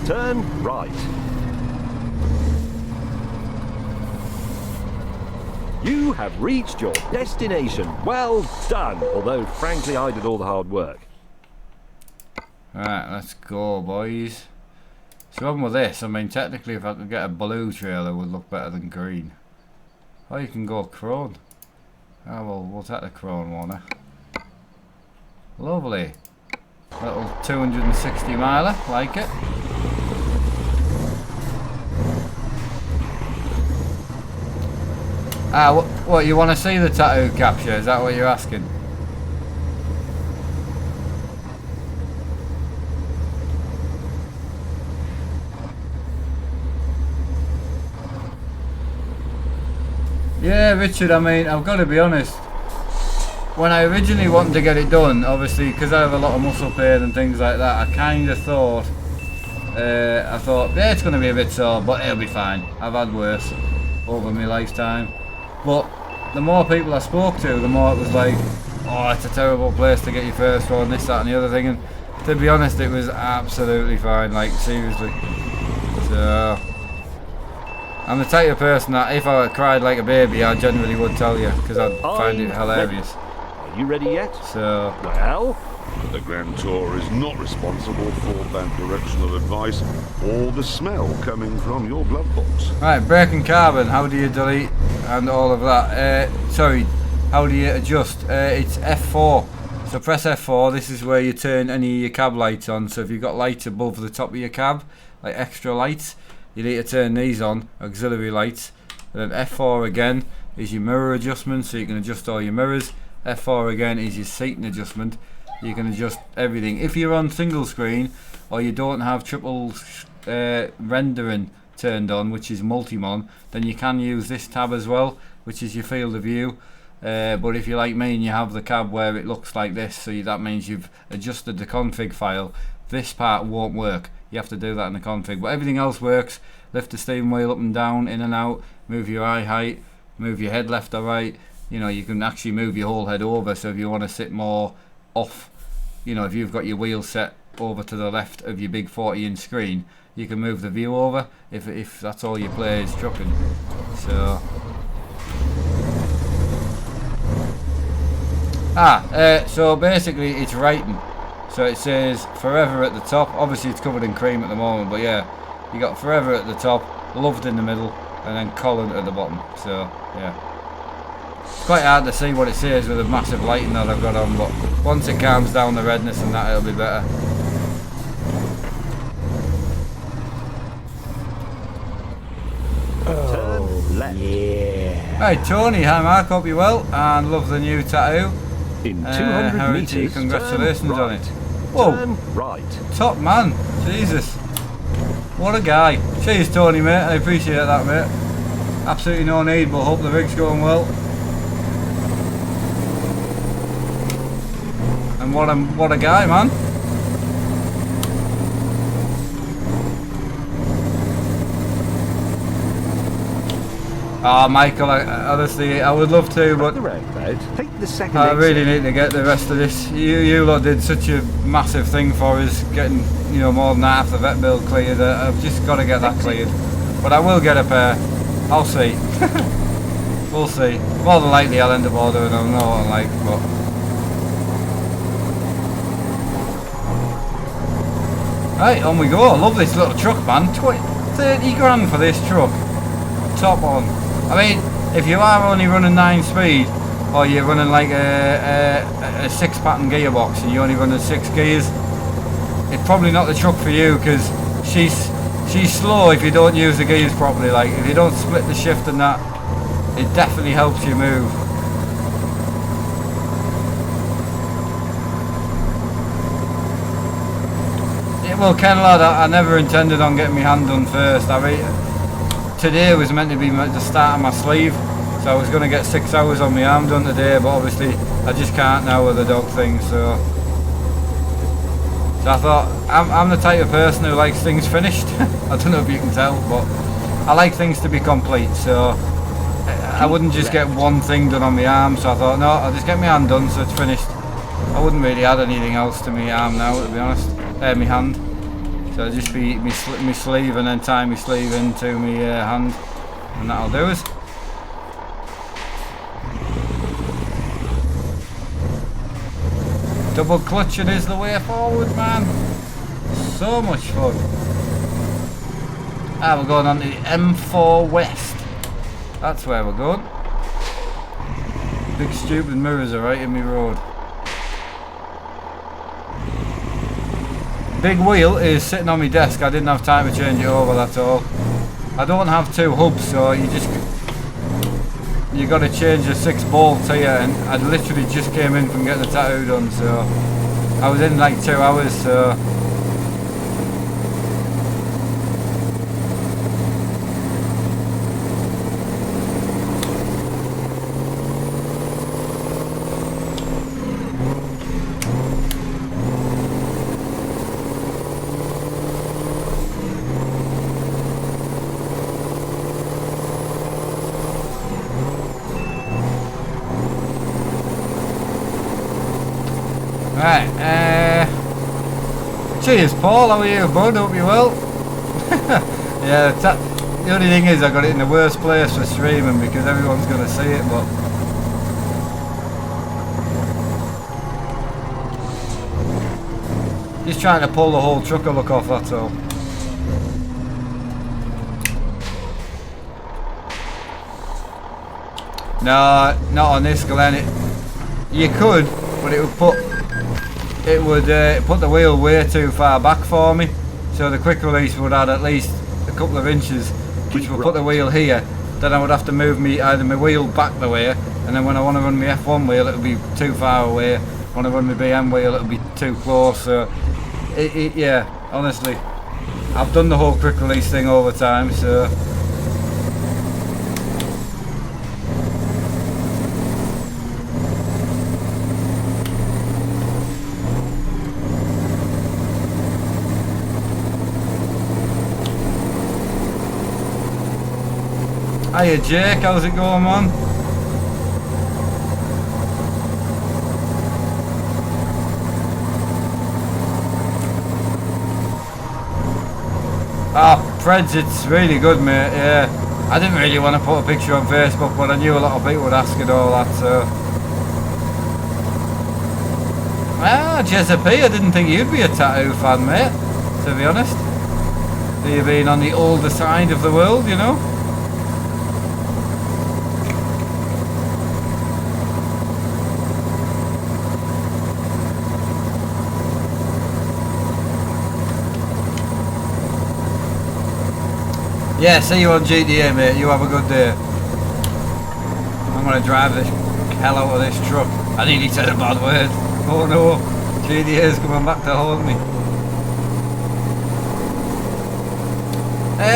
Turn right. You have reached your destination. Well done, although frankly I did all the hard work. Right, let's go, boys. So on with this, I mean, technically if I could get a blue trailer it would look better than green. Oh, you can go chrome. Oh, well, we'll take the chrome one. Lovely. Little 260 miler, like it. Ah, what, you want to see the tattoo capture? Is that what you're asking? Yeah, Richard, I mean, I've got to be honest. When I originally wanted to get it done, obviously, because I have a lot of muscle pain and things like that, I kind of thought, yeah, it's going to be a bit sore, but it'll be fine. I've had worse over my lifetime. But the more people I spoke to, the more it was like, oh, it's a terrible place to get your first one, this, that and the other thing. And to be honest, it was absolutely fine, like, seriously. So I'm the type of person that if I cried like a baby, I generally would tell you, because I'd find it hilarious. Are you ready yet? So, well, The Grand Tour is not responsible for that directional advice or the smell coming from your glove box. right, brake and carbon, how do you delete and all of that? Sorry, how do you adjust? It's F4. So press F4, this is where you turn any of your cab lights on. So if you've got lights above the top of your cab, like extra lights, you need to turn these on, auxiliary lights. And then F4 again is your mirror adjustment, so you can adjust all your mirrors. F4 again is your seating adjustment. You can adjust everything. If you're on single screen or you don't have triple rendering turned on, which is multi-mon, then you can use this tab as well, which is your field of view. But if you're like me and you have the cab where it looks like this, so that means you've adjusted the config file, this part won't work. You have to do that in the config, but everything else works. Lift the steering wheel up and down, in and out, move your eye height, move your head left or right. You know, you can actually move your whole head over, so if you want to sit more off, you know, if you've got your wheel set over to the left of your big 40-inch screen, you can move the view over if that's all you play is trucking. So so basically it's writing. So it says forever at the top. Obviously it's covered in cream at the moment, but yeah, you got forever at the top, loved in the middle, and then Colin at the bottom. So yeah, it's quite hard to see what it says with the massive lighting that I've got on, but once it calms down the redness and that, it'll be better. turn left. Hey Tony, hi Mark, hope you're well and love the new tattoo. In 200 Heritage, meters, congratulations turn on right. it. Whoa, Turn right. top man, Jesus, what a guy. Cheers Tony mate, I appreciate that mate. Absolutely no need, but hope the rig's going well. And what a guy, man. Oh, Michael, honestly, I would love to, but The roundabout. Take the second I exit. really need to get the rest of this. You lot did such a massive thing for us, getting, you know, more than half the vet bill cleared. I've just got to get that cleared. But I will get a pair. I'll see. We'll see. More than likely I'll end up ordering them, I don't know what I'm like, but... Right, on we go. I love this little truck, man. 30 grand for this truck. Top on. I mean, if you are only running 9 speed, or you're running like a 6 pattern gearbox and you're only running 6 gears, it's probably not the truck for you, because she's slow if you don't use the gears properly. Like, if you don't split the shift and that, it definitely helps you move. Yeah, well, Ken lad, I never intended on getting my hand done first. Today was meant to be the start of my sleeve, so I was going to get 6 hours on my arm done today, but obviously I just can't now with the dog thing, so I thought, I'm the type of person who likes things finished. I don't know if you can tell, but I like things to be complete, so I wouldn't just get one thing done on my arm, so I thought, no, I'll just get my hand done so it's finished. I wouldn't really add anything else to my arm now, to be honest, my hand. So it'll just be my sleeve and then tie my sleeve into my hand, and that'll do it. Double clutching is the way forward, man. So much fun. Ah, we're going on the M4 West. That's where we're going. Big stupid mirrors are right in my road. Big wheel is sitting on my desk. I didn't have time to change it over, that's all. I don't have 2 hubs, so you got to change the 6 bolts here, and I literally just came in from getting the tattoo done, so I was in like 2 hours, so right, cheers Paul, how are you bud, hope you're well. Yeah, the only thing is I got it in the worst place for streaming because everyone's going to see it, but just trying to pull the whole trucker look off, that's all. No, not on this Glen. You could, but it would put the wheel way too far back for me, so the quick release would add at least a couple of inches, which would put the wheel here. Then I would have to move either my wheel back the way, and then when I want to run my F1 wheel it would be too far away. When I run my BM wheel it would be too close, so yeah, honestly I've done the whole quick release thing over time, so hiya Jake, how's it going, man? Ah, Preds, it's really good, mate, yeah. I didn't really want to put a picture on Facebook, but I knew a lot of people would ask and all that, so... Ah, Jezza-P, I didn't think you'd be a tattoo fan, mate, to be honest. You being on the older side of the world, you know? Yeah, see you on GTA, mate. You have a good day. I'm going to drive the hell out of this truck. I nearly said a bad word. Oh no, GTA's coming back to haunt me.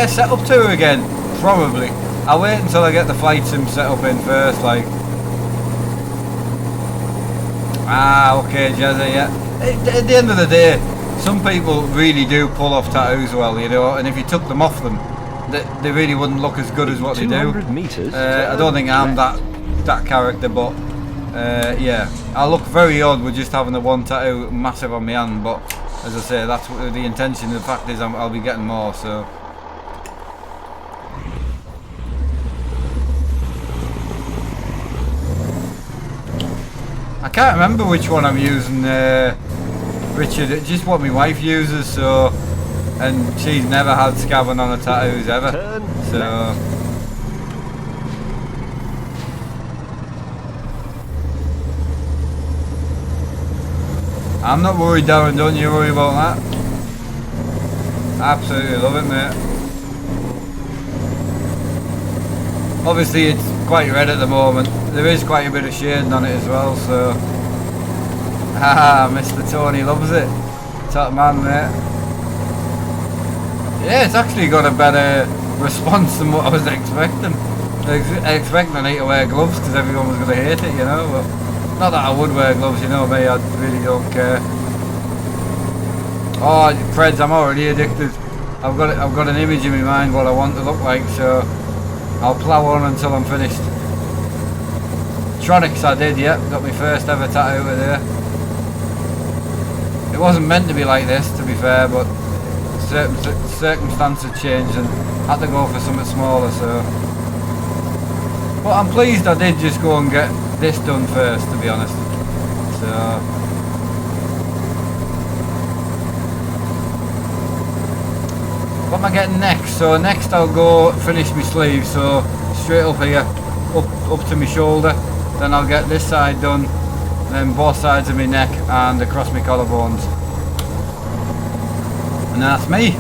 Set up 2 again? Probably. I'll wait until I get the flight sim set up in first, like. Ah, okay, Jazzy, yeah. At the end of the day, some people really do pull off tattoos well, you know, and if you took them off them, they really wouldn't look as good as what they do. 200 meters. I don't think I'm that character, but yeah, I look very odd with just having the one tattoo massive on my hand, but as I say, that's what the intention. The fact is I'll be getting more, so. I can't remember which one I'm using, Richard. It's just what my wife uses, so, and she's never had scabbing on her tattoos ever. So I'm not worried, Darren. Don't you worry about that. Absolutely love it, mate. Obviously, it's quite red at the moment. There is quite a bit of shading on it as well, so. Haha, Mr. Tony loves it. Top man, mate. Yeah, it's actually got a better response than what I was expecting. Expecting I need to wear gloves because everyone was going to hate it, you know. But not that I would wear gloves, you know me. I really don't care. Oh, Freds, I'm already addicted. I've got an image in my mind what I want to look like, so I'll plough on until I'm finished. Tronics I did, yeah. Got my first ever tattoo over there. It wasn't meant to be like this, to be fair, but certain circumstances changed and had to go for something smaller, so. But I'm pleased I did just go and get this done first, to be honest. So. What am I getting next? So next I'll go finish my sleeve, so straight up here, up to my shoulder. Then I'll get this side done, then both sides of my neck and across my collarbones. And that's me.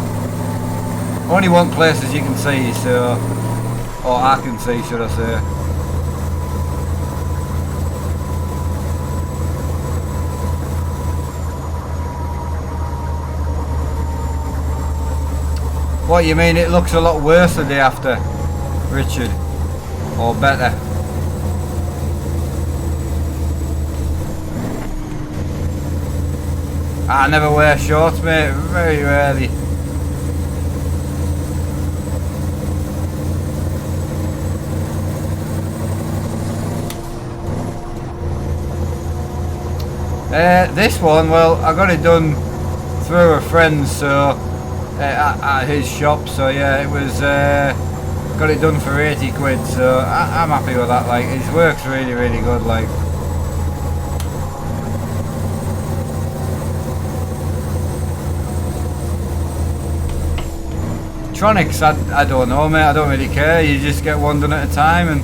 Only one place as you can see, so, or I can see, should I say. What, you mean it looks a lot worse the day after, Richard? Or better? I never wear shorts, mate, very rarely. This one, well, I got it done through a friend, so at his shop, so yeah, it was got it done for 80 quid, so I'm happy with that. Like, his work's really, really good. Like, Tronics, I don't know, mate. I don't really care. You just get one done at a time, and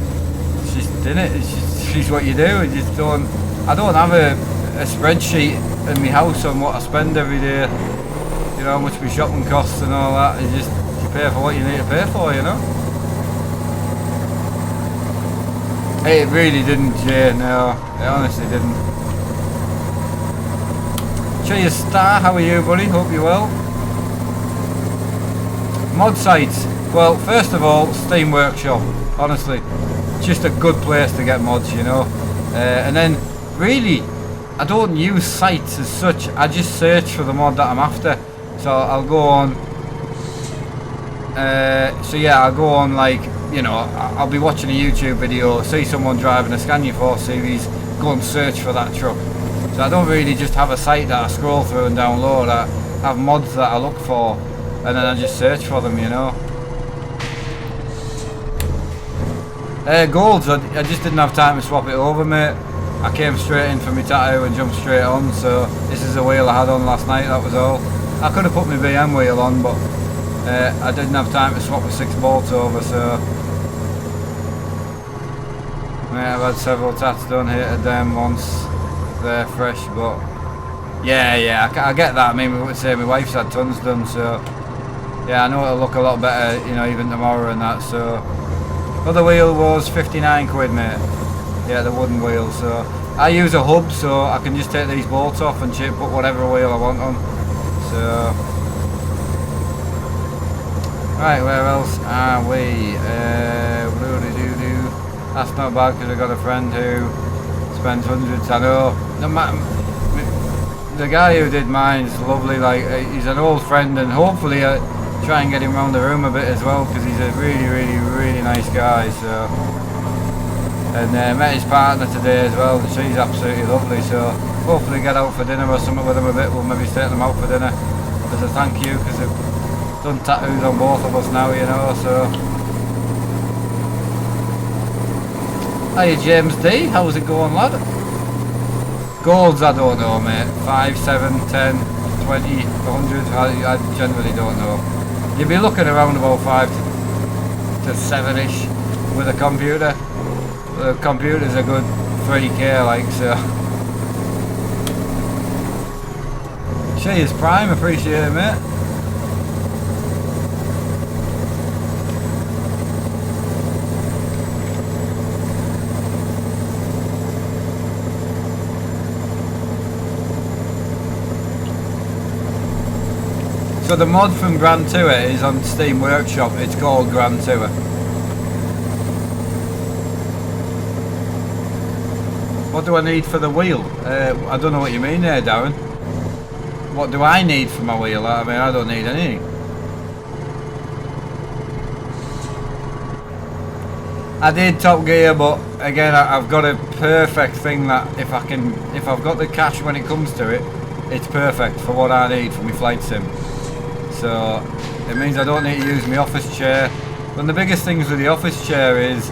it's just in it. It's just what you do. You just don't. I don't have a spreadsheet in my house on what I spend every day. You know how much my shopping costs and all that. You pay for what you need to pay for, you know. It really didn't, Jay. No, it honestly didn't. Cheers, Star. How are you, buddy? Hope you're well. Mod sites. Well, first of all, Steam Workshop. Honestly, just a good place to get mods, you know. And then, really, I don't use sites as such. I just search for the mod that I'm after. So I'll go on. So yeah, I'll go on, like, you know, I'll be watching a YouTube video, see someone driving a Scania 4 Series, go and search for that truck. So I don't really just have a site that I scroll through and download. I have mods that I look for, and then I just search for them, you know. Golds, I just didn't have time to swap it over, mate. I came straight in for my tattoo and jumped straight on, so this is the wheel I had on last night, that was all. I could have put my BM wheel on, but I didn't have time to swap the 6 bolts over, so. Yeah, I've had several tats done here to them once. They're fresh, but yeah, I get that. I mean, we would say my wife's had tons done, so yeah, I know it'll look a lot better, you know, even tomorrow and that. So other wheel was 59 quid, mate. Yeah, the wooden wheel. So I use a hub, so I can just take these bolts off and put whatever wheel I want on. So right, where else are we? That's not bad because I got a friend who spends hundreds. I know. The guy who did mine's lovely. Like he's an old friend, and hopefully try and get him around the room a bit as well, because he's a really nice guy. So, and met his partner today as well, and she's absolutely lovely. So hopefully get out for dinner or something with them a bit. We'll maybe take them out for dinner as a thank you, because they've done tattoos on both of us now, you know. So, hiya James D, how's it going, lad? Golds I don't know, mate. 5, 7, 10, 20, 100. I generally don't know. You'd be looking around about 5 to 7ish with a computer. The computer's a good 3k, like, so. She is prime, appreciate it, mate. So the mod from Grand Tour is on Steam Workshop. It's called Grand Tour. What do I need for the wheel? I don't know what you mean there, Darren. What do I need for my wheel? I mean, I don't need anything. I did Top Gear, but again, I've got a perfect thing that if I've got the cash when it comes to it, it's perfect for what I need for my flight sim. So it means I don't need to use my office chair. One of the biggest things with the office chair is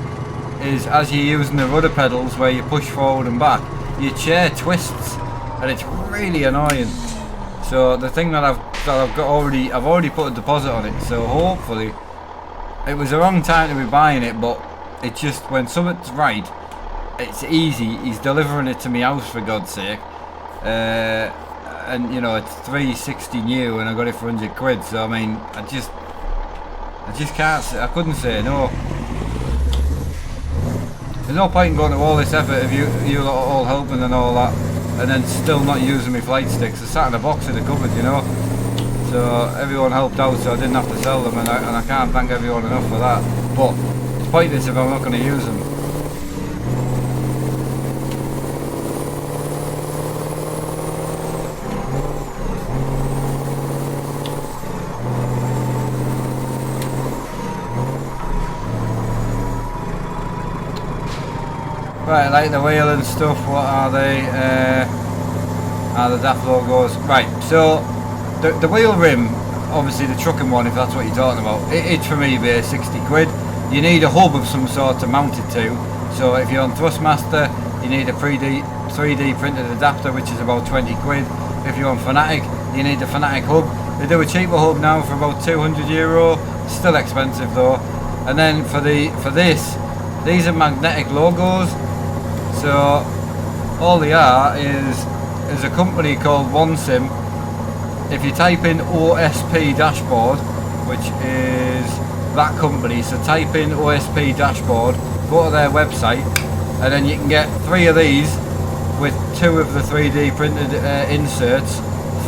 as you're using the rudder pedals where you push forward and back, your chair twists and it's really annoying. So the thing that I've already put a deposit on it, so hopefully it was the wrong time to be buying it, but it's just when something's right, it's easy. He's delivering it to my house, for God's sake. And you know, it's 360 new and I got it for 100 quid, so I mean, I just can't say, I couldn't say no. There's no point in going to all this effort if you lot are all helping and all that, and then still not using my flight sticks. They're sat in a box in the cupboard, you know. So everyone helped out, so I didn't have to sell them, and I can't thank everyone enough for that. But it's pointless if I'm not going to use them. Right, like the wheel and stuff, what are they? The DAF logos. Right, so the wheel rim, obviously the trucking one, if that's what you're talking about, it's from eBay, 60 quid. You need a hub of some sort to mount it to. So if you're on Thrustmaster, you need a 3D printed adapter, which is about 20 quid. If you're on Fanatic, you need the Fanatic hub. They do a cheaper hub now for about €200, still expensive though. And then for this, these are magnetic logos. So all they are is a company called OneSim. If you type in OSP dashboard, which is that company, so type in OSP dashboard, go to their website, and then you can get 3 of these with 2 of the 3D printed inserts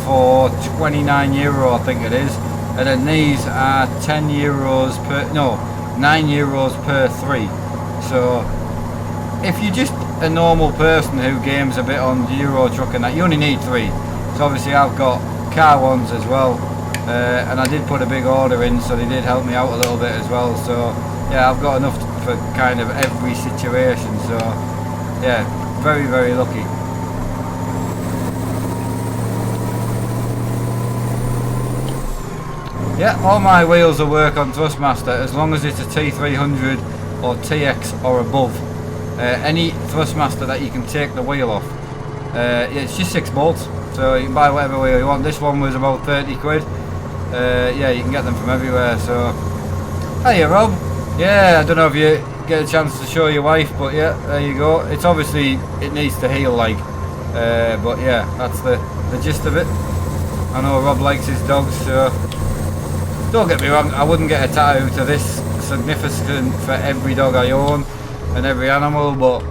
for €29, I think it is. And then these are €9 per 3. So if you're just a normal person who games a bit on Euro Truck and that, you only need 3. So obviously I've got car ones as well, and I did put a big order in, so they did help me out a little bit as well. So yeah, I've got enough for kind of every situation. So yeah, very lucky. Yeah, all my wheels will work on Thrustmaster as long as it's a T300 or TX or above. Any Thrustmaster that you can take the wheel off. It's just 6 bolts, so you can buy whatever wheel you want. This one was about 30 quid. Yeah, you can get them from everywhere. So, hey Rob. Yeah, I don't know if you get a chance to show your wife, but yeah, there you go. It's obviously, it needs to heal like, but yeah, that's the gist of it. I know Rob likes his dogs, so don't get me wrong, I wouldn't get a tattoo to this significant for every dog I own and every animal, but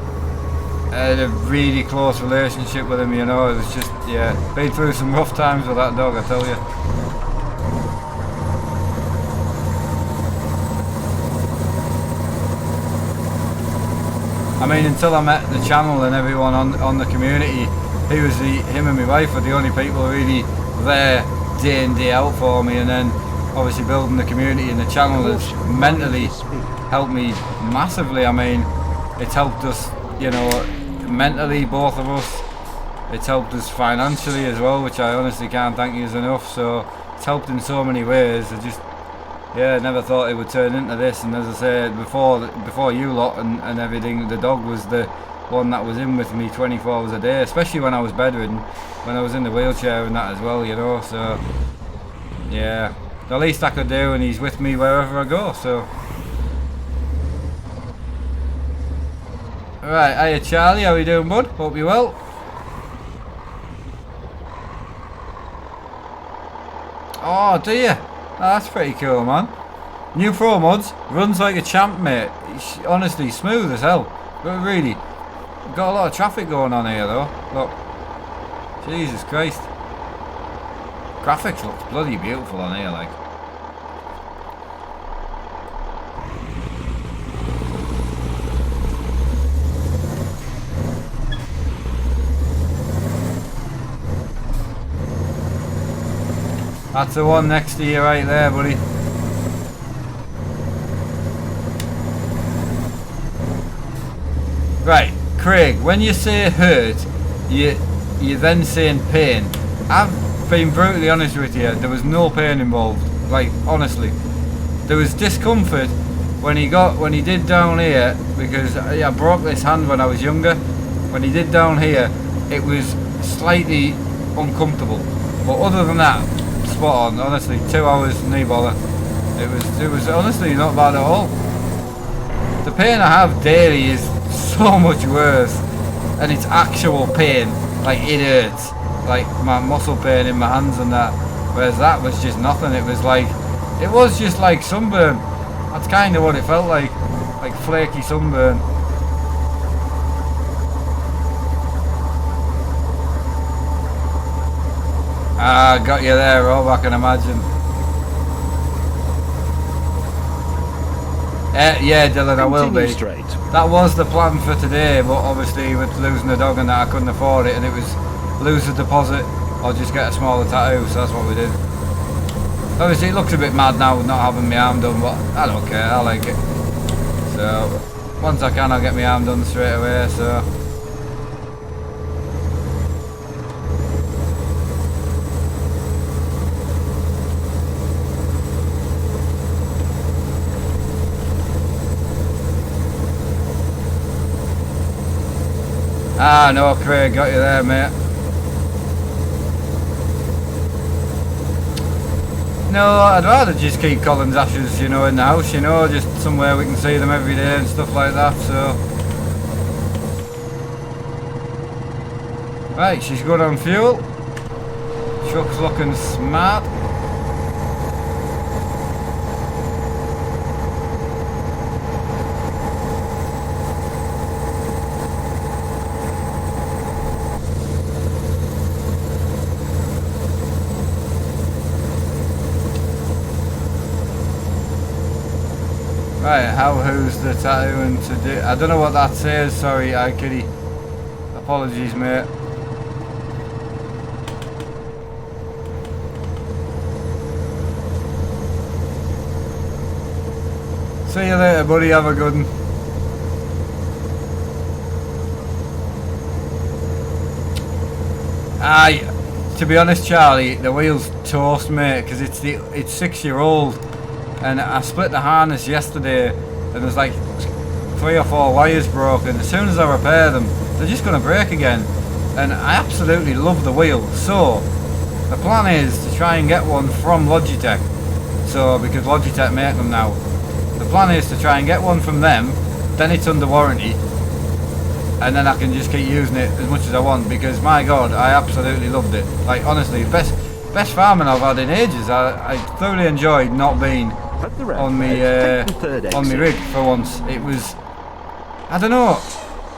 I had a really close relationship with him, you know. It was just, yeah, been through some rough times with that dog, I tell you. I mean, until I met the channel and everyone on the community, him and my wife were the only people really there day in day out for me. And then obviously building the community and the channel has mentally helped me massively. I mean, it's helped us, you know, mentally, both of us. It's helped us financially as well, which I honestly can't thank you enough. So it's helped in so many ways. I just, yeah, never thought it would turn into this. And as I said before you lot and everything, the dog was the one that was in with me 24 hours a day, especially when I was bedridden, when I was in the wheelchair and that as well, you know. So yeah, the least I could do, and he's with me wherever I go. So right, hiya Charlie, how you doing, bud? Hope you're well. Oh, do you? Oh, that's pretty cool, man. New promods, runs like a champ, mate. It's honestly smooth as hell. But really, got a lot of traffic going on here, though. Look, Jesus Christ. Graphics looks bloody beautiful on here, like. That's the one next to you right there, buddy. Right, Craig, when you say hurt, you're then saying pain. I've been brutally honest with you, there was no pain involved. Like, honestly. There was discomfort when he did down here, because I broke this hand when I was younger. When he did down here, it was slightly uncomfortable. But other than that, spot on, honestly. 2 hours, knee bother. It was honestly not bad at all. The pain I have daily is so much worse, and it's actual pain. Like, it hurts, like my muscle pain in my hands and that. Whereas that was just nothing. It was just like sunburn. That's kind of what it felt like flaky sunburn. Ah, got you there, Rob, I can imagine. Yeah, Dylan, I will be. Straight. That was the plan for today, but obviously with losing the dog and that, I couldn't afford it, and it was lose the deposit or just get a smaller tattoo, so that's what we did. Obviously it looks a bit mad now with not having my arm done, but I don't care, I like it. So, once I can, I'll get my arm done straight away, so... Ah, no, Craig, got you there, mate. No, I'd rather just keep Colin's ashes, you know, in the house, you know, just somewhere we can see them every day and stuff like that, so... Right, she's good on fuel. Truck's looking smart. Right, who's the tattooing to do? I don't know what that says, sorry, Kitty. Apologies, mate. See you later, buddy, have a good one. To be honest, Charlie, the wheel's toast, mate, because it's 6-year-old. And I split the harness yesterday, and there's like 3 or 4 wires broken. As soon as I repair them, they're just going to break again. And I absolutely love the wheel. So the plan is to try and get one from Logitech. So because Logitech make them now, the plan is to try and get one from them. Then it's under warranty, and then I can just keep using it as much as I want. Because my God, I absolutely loved it. Like, honestly, best farming I've had in ages. I thoroughly enjoyed not being on me rig for once. It was, I don't know,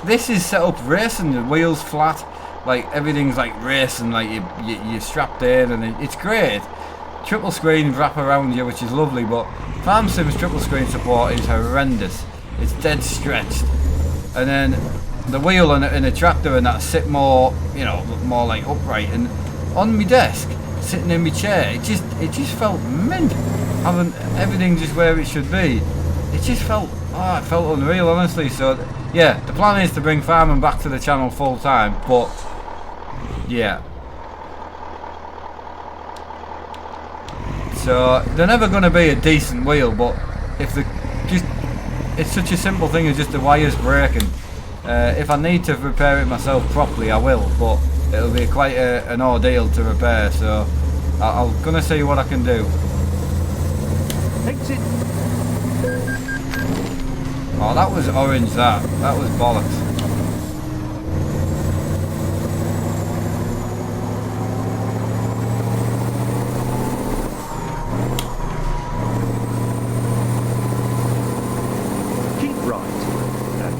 this is set up racing, the wheels flat, like everything's like racing, like you're strapped in, and it's great. Triple screen wrap around you, which is lovely, but Farm Sim's triple screen support is horrendous. It's dead stretched, and then the wheel in a tractor and that sit more, you know, more like upright. And on my desk, sitting in my chair, it just felt mint, having everything just where it should be. It just felt, it felt unreal, honestly. So yeah, the plan is to bring farming back to the channel full time, but yeah. So they're never going to be a decent wheel, but if the it's such a simple thing as just the wires breaking. If I need to repair it myself properly, I will, but it'll be quite an ordeal to repair. So I'm gonna see what I can do. Exit. Oh, that was orange. That was bollocks.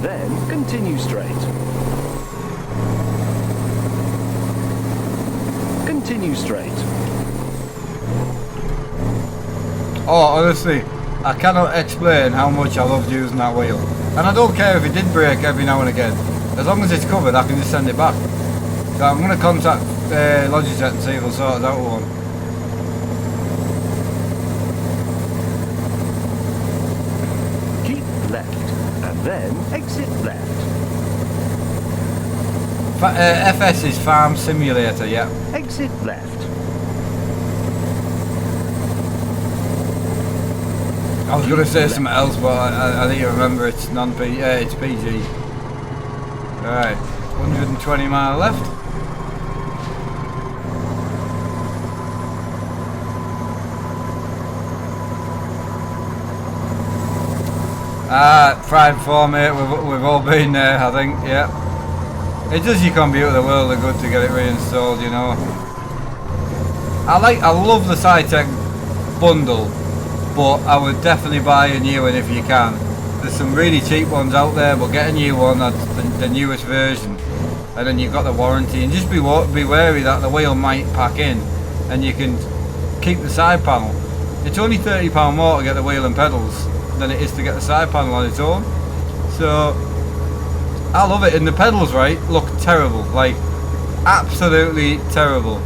Then continue straight. Continue straight. Oh, honestly, I cannot explain how much I loved using that wheel. And I don't care if it did break every now and again. As long as it's covered, I can just send it back. So I'm going to contact Logitech and see if they'll sort it out with one. Then exit left. FS is Farm Simulator, yeah. Exit left. I was going to say something else, but I need to remember it's non-PG. It's PG. Alright, 120 mile left. Prime 4, mate, we've all been there, I think, yeah. It does your computer the world of good to get it reinstalled, you know. I love the SciTech bundle, but I would definitely buy a new one if you can. There's some really cheap ones out there, but get a new one, that's the newest version. And then you've got the warranty, and just be wary that the wheel might pack in, and you can keep the side panel. It's only £30 more to get the wheel and pedals than it is to get the side panel on its own. So I love it, and the pedals, right, look terrible, like absolutely terrible,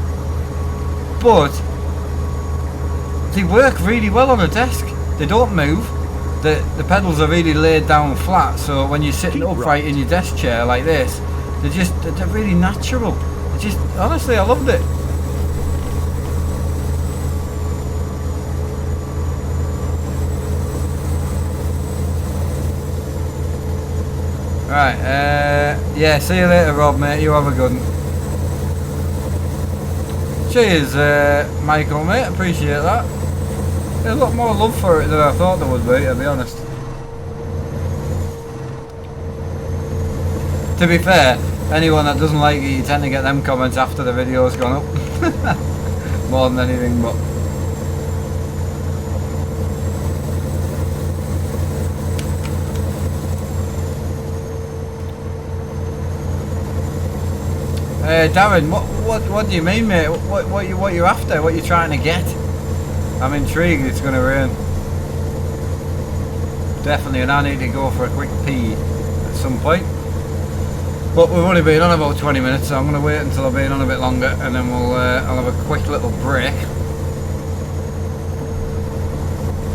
but they work really well on a desk. They don't move. The pedals are really laid down flat, so when you're sitting upright in your desk chair like this, they're really natural. Honestly, I loved it. Right, yeah, see you later, Rob, mate. You have a good one. Cheers, Michael, mate. Appreciate that. There's a lot more love for it than I thought there would be, to be honest. To be fair, anyone that doesn't like it, you tend to get them comments after the video's gone up. More than anything, but... Darren, what do you mean, mate? What you're after? What you're trying to get? I'm intrigued. It's going to rain. Definitely, and I need to go for a quick pee at some point. But we've only been on about 20 minutes, so I'm going to wait until I've been on a bit longer, and then I'll have a quick little break.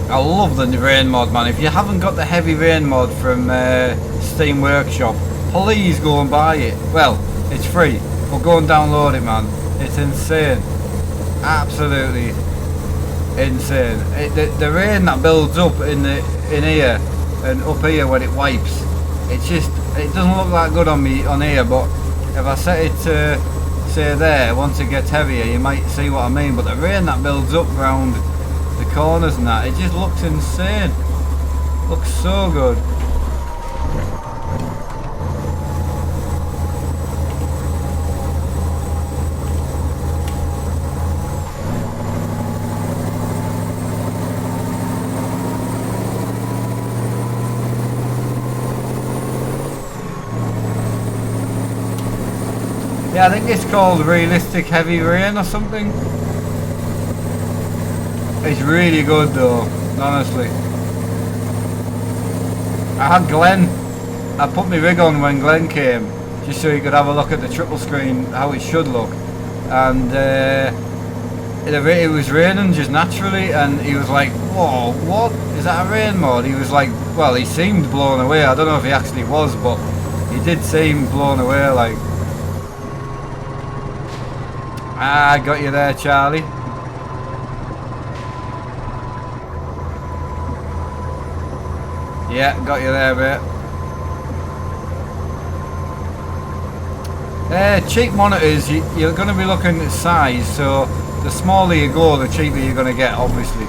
I love the rain mod, man. If you haven't got the heavy rain mod from Steam Workshop, please go and buy it. Well, it's free. But go and download it, man. It's insane. Absolutely insane. The rain that builds up in here and up here when it wipes, it doesn't look that good on me on here, but if I set it to say there, once it gets heavier, you might see what I mean. But the rain that builds up around the corners and that, it just looks insane. Looks so good. Yeah, I think it's called Realistic Heavy Rain or something. It's really good though, honestly. I had Glenn I put my rig on when Glenn came, just so he could have a look at the triple screen, how it should look. And it was raining just naturally, and he was like, "Whoa, what? Is that a rain mode?" He was like, well, he seemed blown away. I don't know if he actually was, but he did seem blown away, like. I got you there, Charlie. Yeah, got you there, mate. Cheap monitors, you're going to be looking at size, so the smaller you go, the cheaper you're going to get, obviously.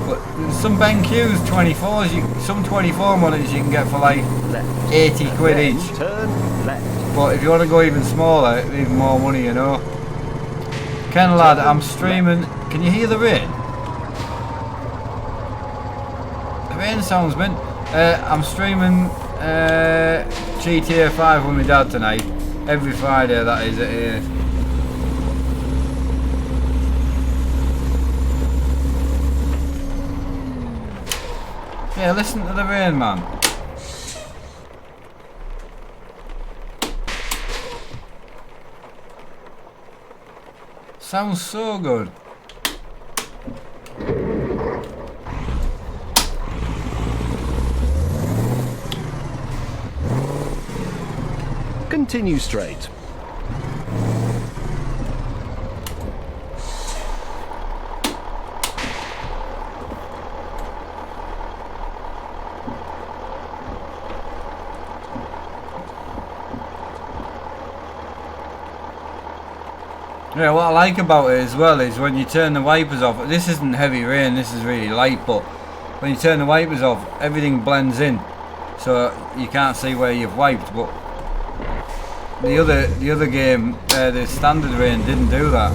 But some BenQs, 24s, some 24 monitors you can get for like Left. 80 quid each. Turn left. But if you want to go even smaller, even more money, you know. Ken lad, I'm streaming. Can you hear the rain? The rain sounds mint. I'm streaming GTA 5 with my dad tonight. Every Friday, that is, at 8. Yeah, listen to the rain, man. Sounds so good. Continue straight. Yeah, what I like about it as well is when you turn the wipers off. This isn't heavy rain, this is really light, but when you turn the wipers off, everything blends in, so you can't see where you've wiped. But the other game, the standard rain, didn't do that.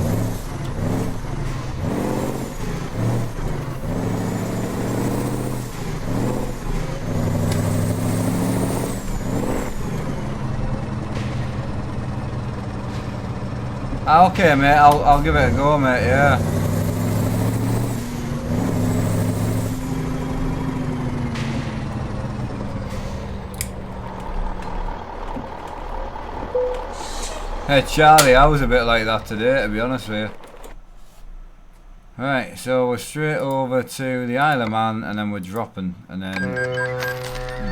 Ah, okay, mate. I'll give it a go, mate. Yeah. Hey Charlie, I was a bit like that today, to be honest with you. Right, so we're straight over to the Isle of Man, and then we're dropping, and then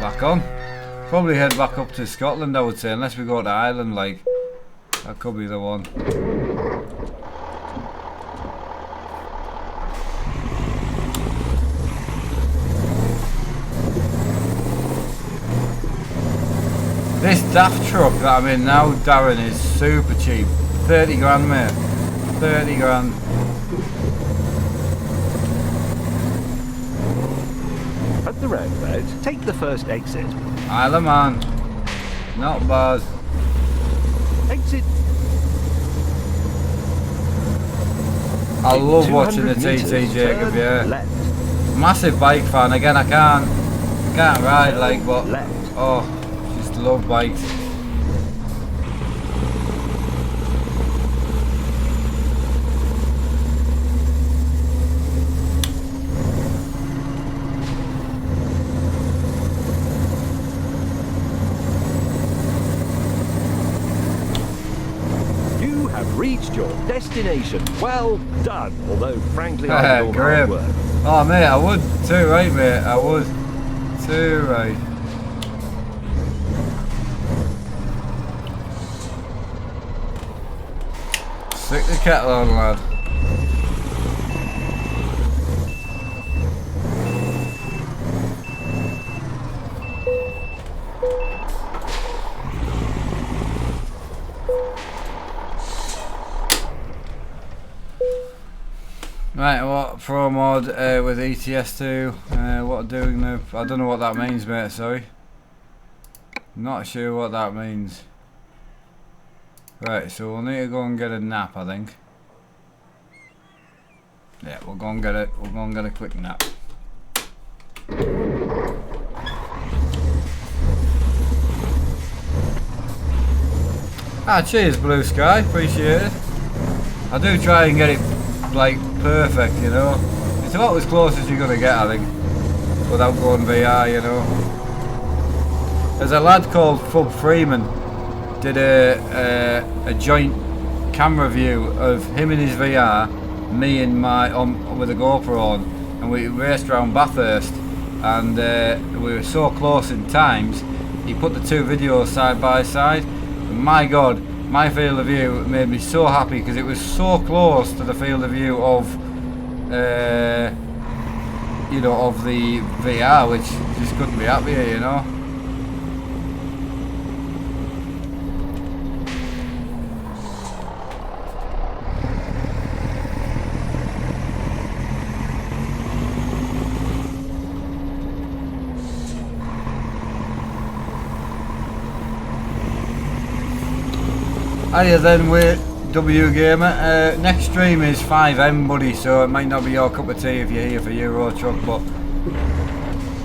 back on. Probably head back up to Scotland, I would say, unless we go to Ireland, like. That could be the one. This daft truck that I'm in now, Darren, is super cheap. 30 grand, mate. 30 grand. At the roundabout, take the first exit. Isle of Man. Not bad. Exit. I In love watching the 200 TT metres, Jacob, turn yeah. Left. Massive bike fan. Again, I can't ride, like, but Left. oh, just love bikes. Reached your destination. Well done. Although, frankly, I did all the hard work. Oh, mate, I would. Too right, mate. I would. Too right. Stick the kettle on, lad. Right, what pro mod with ETS2? What doing now? I don't know what that means, mate. Sorry, not sure what that means. Right, so we'll need to go and get a nap, I think. Yeah, we'll go and get it. We'll go and get a quick nap. Ah, cheers, Blue Sky. Appreciate it. I do try and get it like perfect, you know. It's about as close as you're gonna get, I think, without going VR, you know. There's a lad called Fub Freeman did a joint camera view of him in his VR, me and my with a GoPro on, and we raced around Bathurst, and we were so close in times. He put the two videos side by side, and my god, my field of view made me so happy because it was so close to the field of view of you know, of the VR, which just couldn't be happier, you know. Hiya then, we're W Gamer. Next stream is 5M, buddy, so it might not be your cup of tea if you're here for Euro Truck, but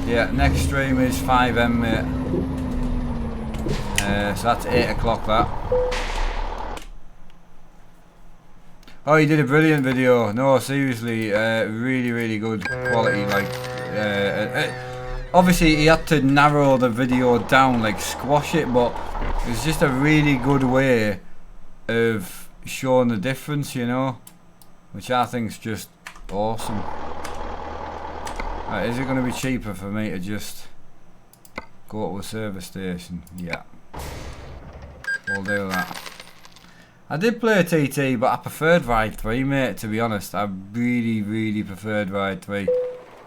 yeah, next stream is 5M, mate. So that's 8 o'clock, that. Oh, you did a brilliant video. No, seriously, really, really good quality. Like, obviously he had to narrow the video down, like squash it, but it's just a really good way of showing the difference, you know, which I think is just awesome. Right, is it going to be cheaper for me to just go to a service station? Yeah, we'll do that. I did play TT, but I preferred Ride 3, mate, to be honest. I really, really preferred Ride 3,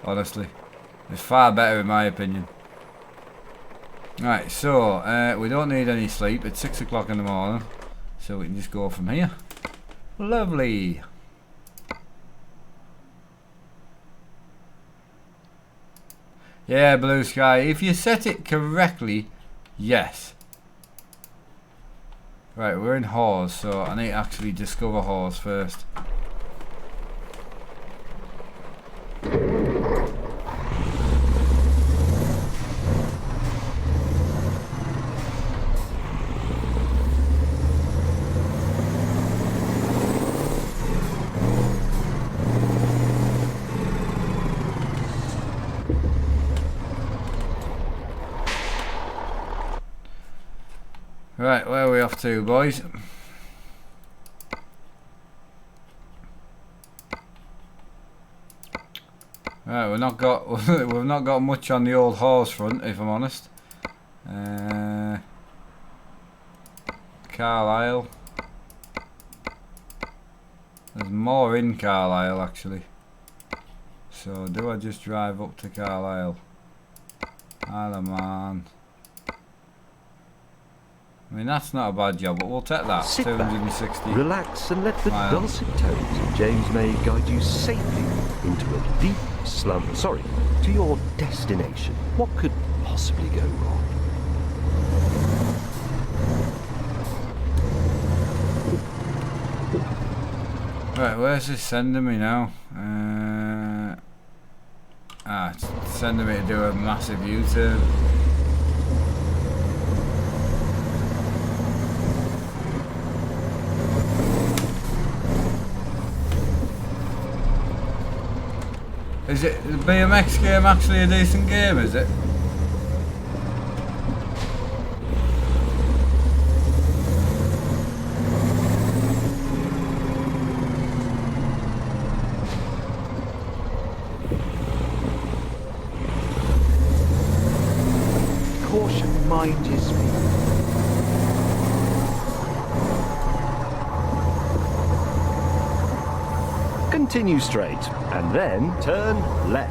honestly. It's far better in my opinion. Right, so we don't need any sleep. It's 6 o'clock in the morning, so we can just go from here. Lovely. Yeah, blue sky. If you set it correctly, yes. Right, we're in Hawes, so I need to actually discover Hawes first. Right, where are we off to, boys? Right, we've not got much on the old horse front, if I'm honest. Carlisle. There's more in Carlisle actually. So do I just drive up to Carlisle? Isle of Man. I mean, that's not a bad job, but we'll take that. Sit 260. back, relax, and let the miles. dulcet tones of James May guide you safely into a deep slumber. Sorry, to your destination. What could possibly go wrong? Right, where's this sending me now? It's sending me to do a massive U-turn. Is it the BMX game actually a decent game, is it? Caution, mind is me. Continue straight, and then turn left.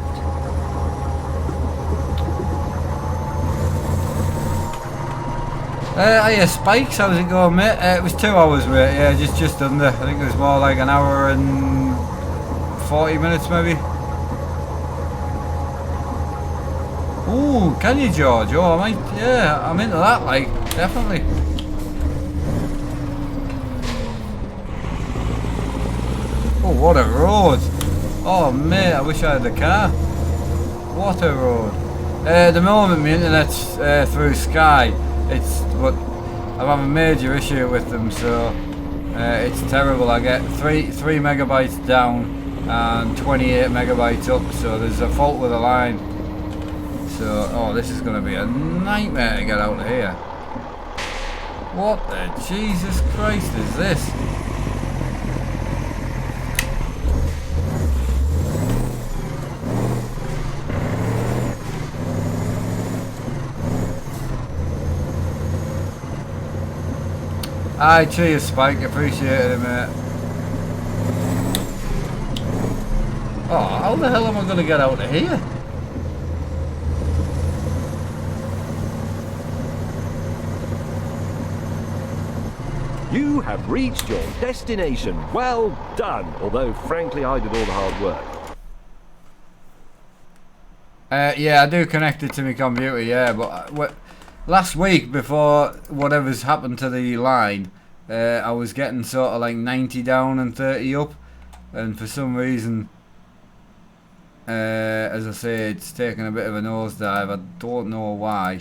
Hiya Spikes, how's it going, mate? It was 2 hours, mate. Yeah, just under. I think it was more like an hour and 40 minutes, maybe. Ooh, can you, George? Oh, I might. Yeah, I'm into that. Like, definitely. Oh, what a road! Oh, mate, I wish I had the car. What a road! At the moment, my internet's through Sky. It's what I'm having a major issue with them, so it's terrible. I get 3 megabytes down and 28 megabytes up, so there's a fault with the line. So, oh, this is going to be a nightmare to get out of here. What the Jesus Christ is this? Aye, cheers Spike, appreciate it mate. Oh, how the hell am I going to get out of here? You have reached your destination. Well done. Although, frankly, I did all the hard work. Yeah, I do connect it to my computer, yeah, but last week, before whatever's happened to the line, I was getting sort of like 90 down and 30 up, and for some reason, as I say, it's taken a bit of a nosedive. I don't know why.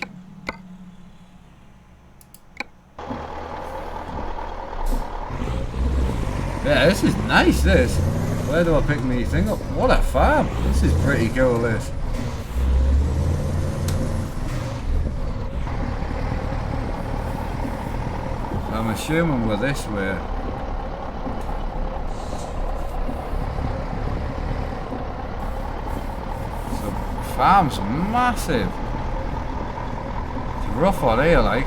Yeah, this is nice, this. Where do I pick me thing up? What a farm. This is pretty cool, this. I'm assuming we're this way. So, the farm's massive. It's rough on here, like.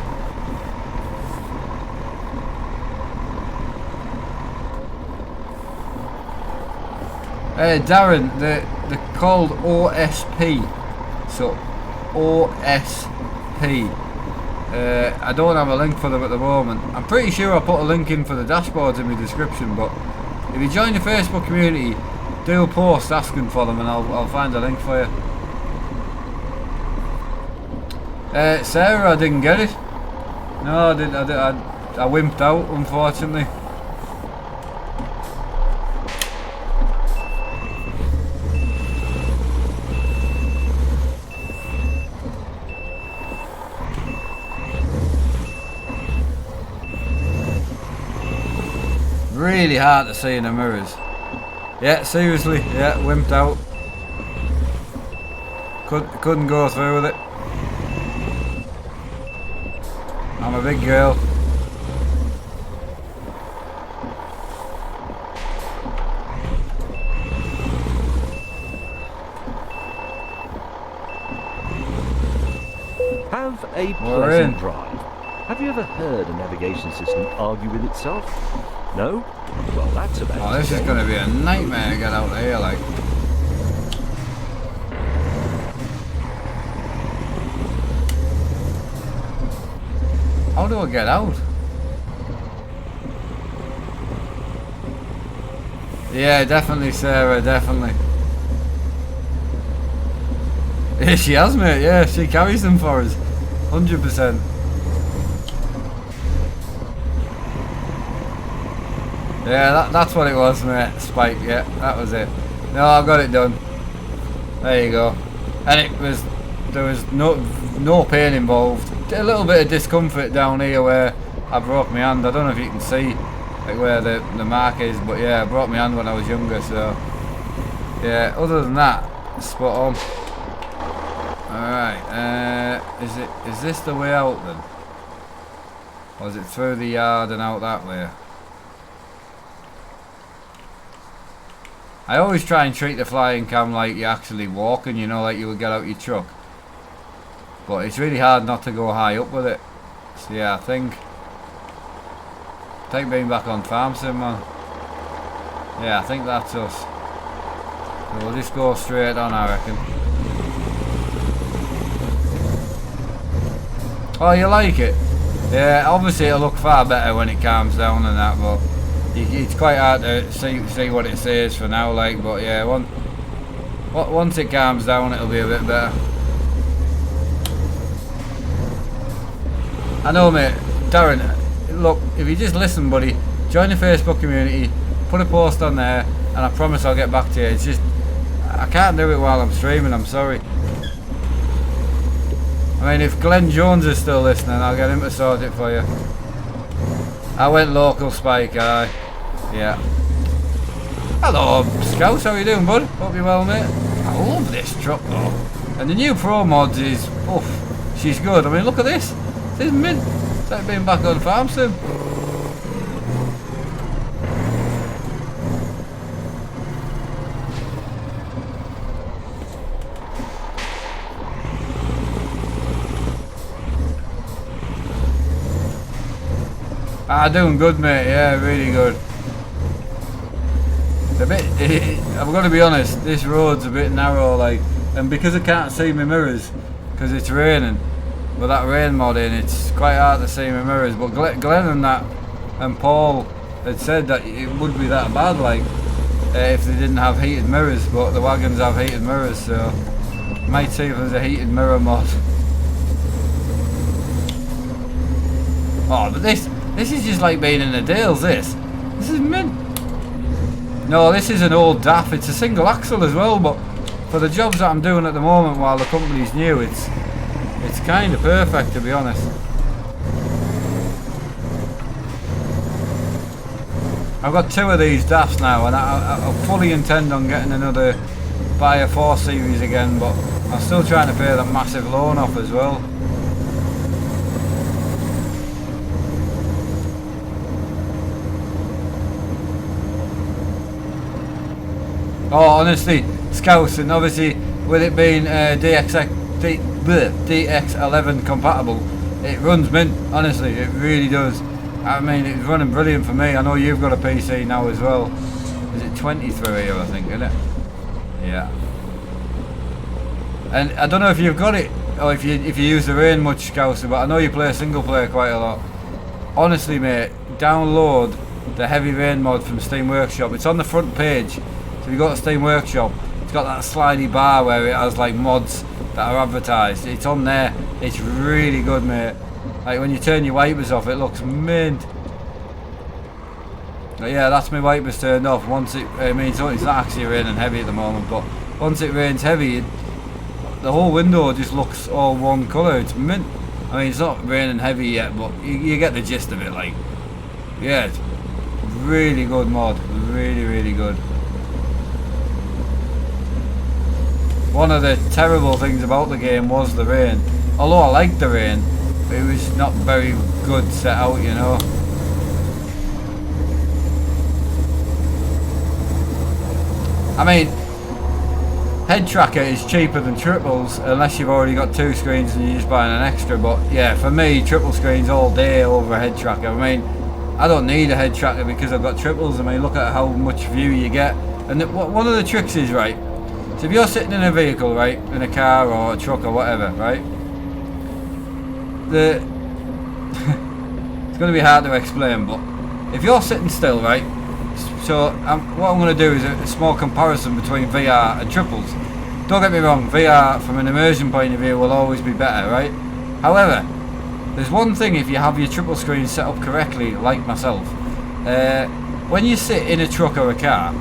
Darren, they're called OSP. So, OSP. I don't have a link for them at the moment. I'm pretty sure I put a link in for the dashboards in my description, but if you join the Facebook community, do a post asking for them and I'll find a link for you. Sarah, I didn't get it. No, I didn't. I wimped out, unfortunately. Really hard to see in the mirrors. Yeah, seriously, yeah, wimped out. Couldn't go through with it. I'm a big girl. Have a pleasant drive. Have you ever heard a navigation system argue with itself? No? Well, that's about it. Oh, this is going to be a nightmare to get out of here, like. How do I get out? Yeah, definitely, Sarah, definitely. Yeah, she has, mate. Yeah, she carries them for us. 100%. Yeah, that's what it was, mate. Spike, yeah, that was it. No, I've got it done. There you go. And there was no pain involved. A little bit of discomfort down here where I broke my hand. I don't know if you can see like where the mark is, but yeah, I broke my hand when I was younger, so yeah, other than that, spot on. Alright, is this the way out then? Or is it through the yard and out that way? I always try and treat the flying cam like you're actually walking, you know, like you would get out your truck. But it's really hard not to go high up with it. So yeah, I think being back on farm sim, man. Yeah, I think that's us. So we'll just go straight on, I reckon. Oh, you like it? Yeah, obviously it'll look far better when it calms down and that, but it's quite hard to see what it says for now, like, but yeah, once it calms down it'll be a bit better. I know, mate. Darren, look, if you just listen, buddy, join the Facebook community, put a post on there, and I promise I'll get back to you. It's just, I can't do it while I'm streaming, I'm sorry. I mean, if Glenn Jones is still listening, I'll get him to sort it for you. I went local, Spike, aye. Yeah. Hello, Scout, how you doing, bud? Hope you're well, mate. I love this truck, though. And the new Pro Mods is, oof, she's good. I mean, look at this. This is mint. It's like being back on farm sim. Ah, doing good, mate. Yeah, really good. A bit. I'm gonna be honest. This road's a bit narrow, like, and because I can't see my mirrors, because it's raining. With that rain mod in, it's quite hard to see my mirrors. But Glenn and that, and Paul had said that it would be that bad, like, if they didn't have heated mirrors. But the wagons have heated mirrors, so might see if there's a heated mirror mod. Oh, but this is just like being in a Dales. This is mint. No, this is an old DAF. It's a single axle as well, but for the jobs that I'm doing at the moment while the company's new, it's kind of perfect, to be honest. I've got 2 of these DAFs now, and I fully intend on getting another Buyer 4 Series again, but I'm still trying to pay that massive loan off as well. Oh, honestly, Scouts, and obviously with it being DX11 compatible, it runs mint, honestly, it really does. I mean, it's running brilliant for me. I know you've got a PC now as well. Is it 23 here, I think, isn't it? Yeah. And I don't know if you've got it, or if you use the rain much, Scouser, but I know you play single player quite a lot. Honestly, mate, download the Heavy Rain mod from Steam Workshop. It's on the front page. So if you go to Steam Workshop, it's got that slidey bar where it has like mods that are advertised. It's on there. It's really good, mate. Like when you turn your wipers off, it looks mint. But yeah, that's my wipers turned off. Once it, I mean, it's not actually raining heavy at the moment, but once it rains heavy, the whole window just looks all one colour. It's mint. I mean, it's not raining heavy yet, but you get the gist of it. Like, yeah, it's really good mod. Really, really good. One of the terrible things about the game was the rain. Although I liked the rain, it was not very good set out, you know. I mean, head tracker is cheaper than triples unless you've already got 2 screens and you're just buying an extra. But yeah, for me, triple screens all day over a head tracker. I mean, I don't need a head tracker because I've got triples. I mean, look at how much view you get. And one of the tricks is, right, so if you're sitting in a vehicle, right, in a car or a truck or whatever, right, it's going to be hard to explain, but if you're sitting still, right, so what I'm going to do is a small comparison between VR and triples. Don't get me wrong, VR from an immersion point of view will always be better, right? However, there's one thing if you have your triple screen set up correctly, like myself. When you sit in a truck or a car,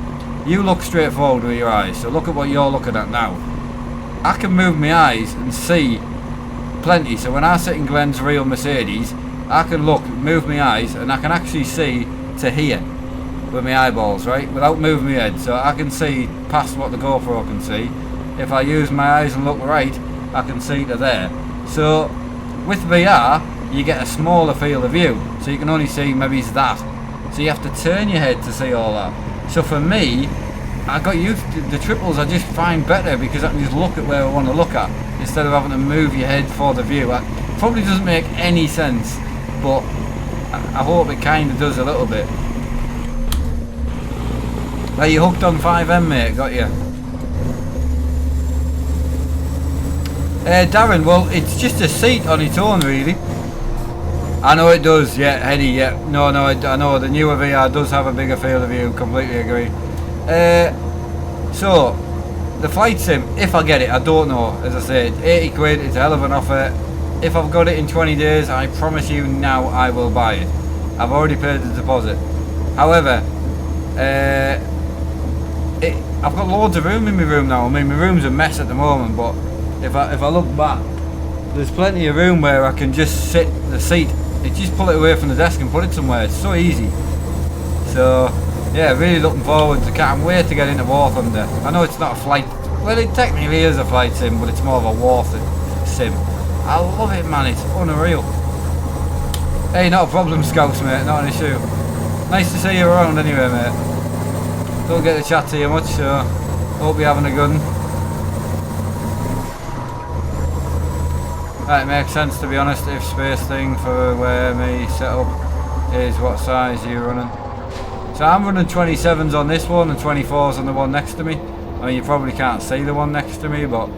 you look straight forward with your eyes, so look at what you're looking at now. I can move my eyes and see plenty, so when I sit in Glenn's real Mercedes, I can move my eyes, and I can actually see to here with my eyeballs, right, without moving my head, so I can see past what the GoPro can see. If I use my eyes and look right, I can see to there. So with VR, you get a smaller field of view, so you can only see maybe that, so you have to turn your head to see all that. So for me, I got used to the triples. I just find better because I can just look at where I want to look at instead of having to move your head for the view. It probably doesn't make any sense, but I hope it kind of does a little bit. Are you hooked on 5M, mate? Got you. Darren, well, it's just a seat on its own, really. I know it does, yeah, Eddie, yeah. No, I know the newer VR does have a bigger field of view, completely agree. So, the flight sim, if I get it, I don't know, as I said, 80 quid, it's a hell of an offer. If I've got it in 20 days, I promise you now I will buy it. I've already paid the deposit. However, I've got loads of room in my room now. I mean, my room's a mess at the moment, but if I look back, there's plenty of room where I can just sit the seat. Just pull it away from the desk and put it somewhere. It's so easy. So yeah, really looking forward to. Can't wait to get into War Thunder. I know it's not a flight Well, it technically is a flight sim, but it's more of a war sim. I love it, man. It's unreal. Hey, not a problem, Scouts, mate. Not an issue. Nice to see you around anyway, mate. Don't get to chat to you much, so hope you're having a good one. That makes sense, to be honest, if space thing for where me setup is what size you're running. So I'm running 27s on this one and 24s on the one next to me. I mean, you probably can't see the one next to me, but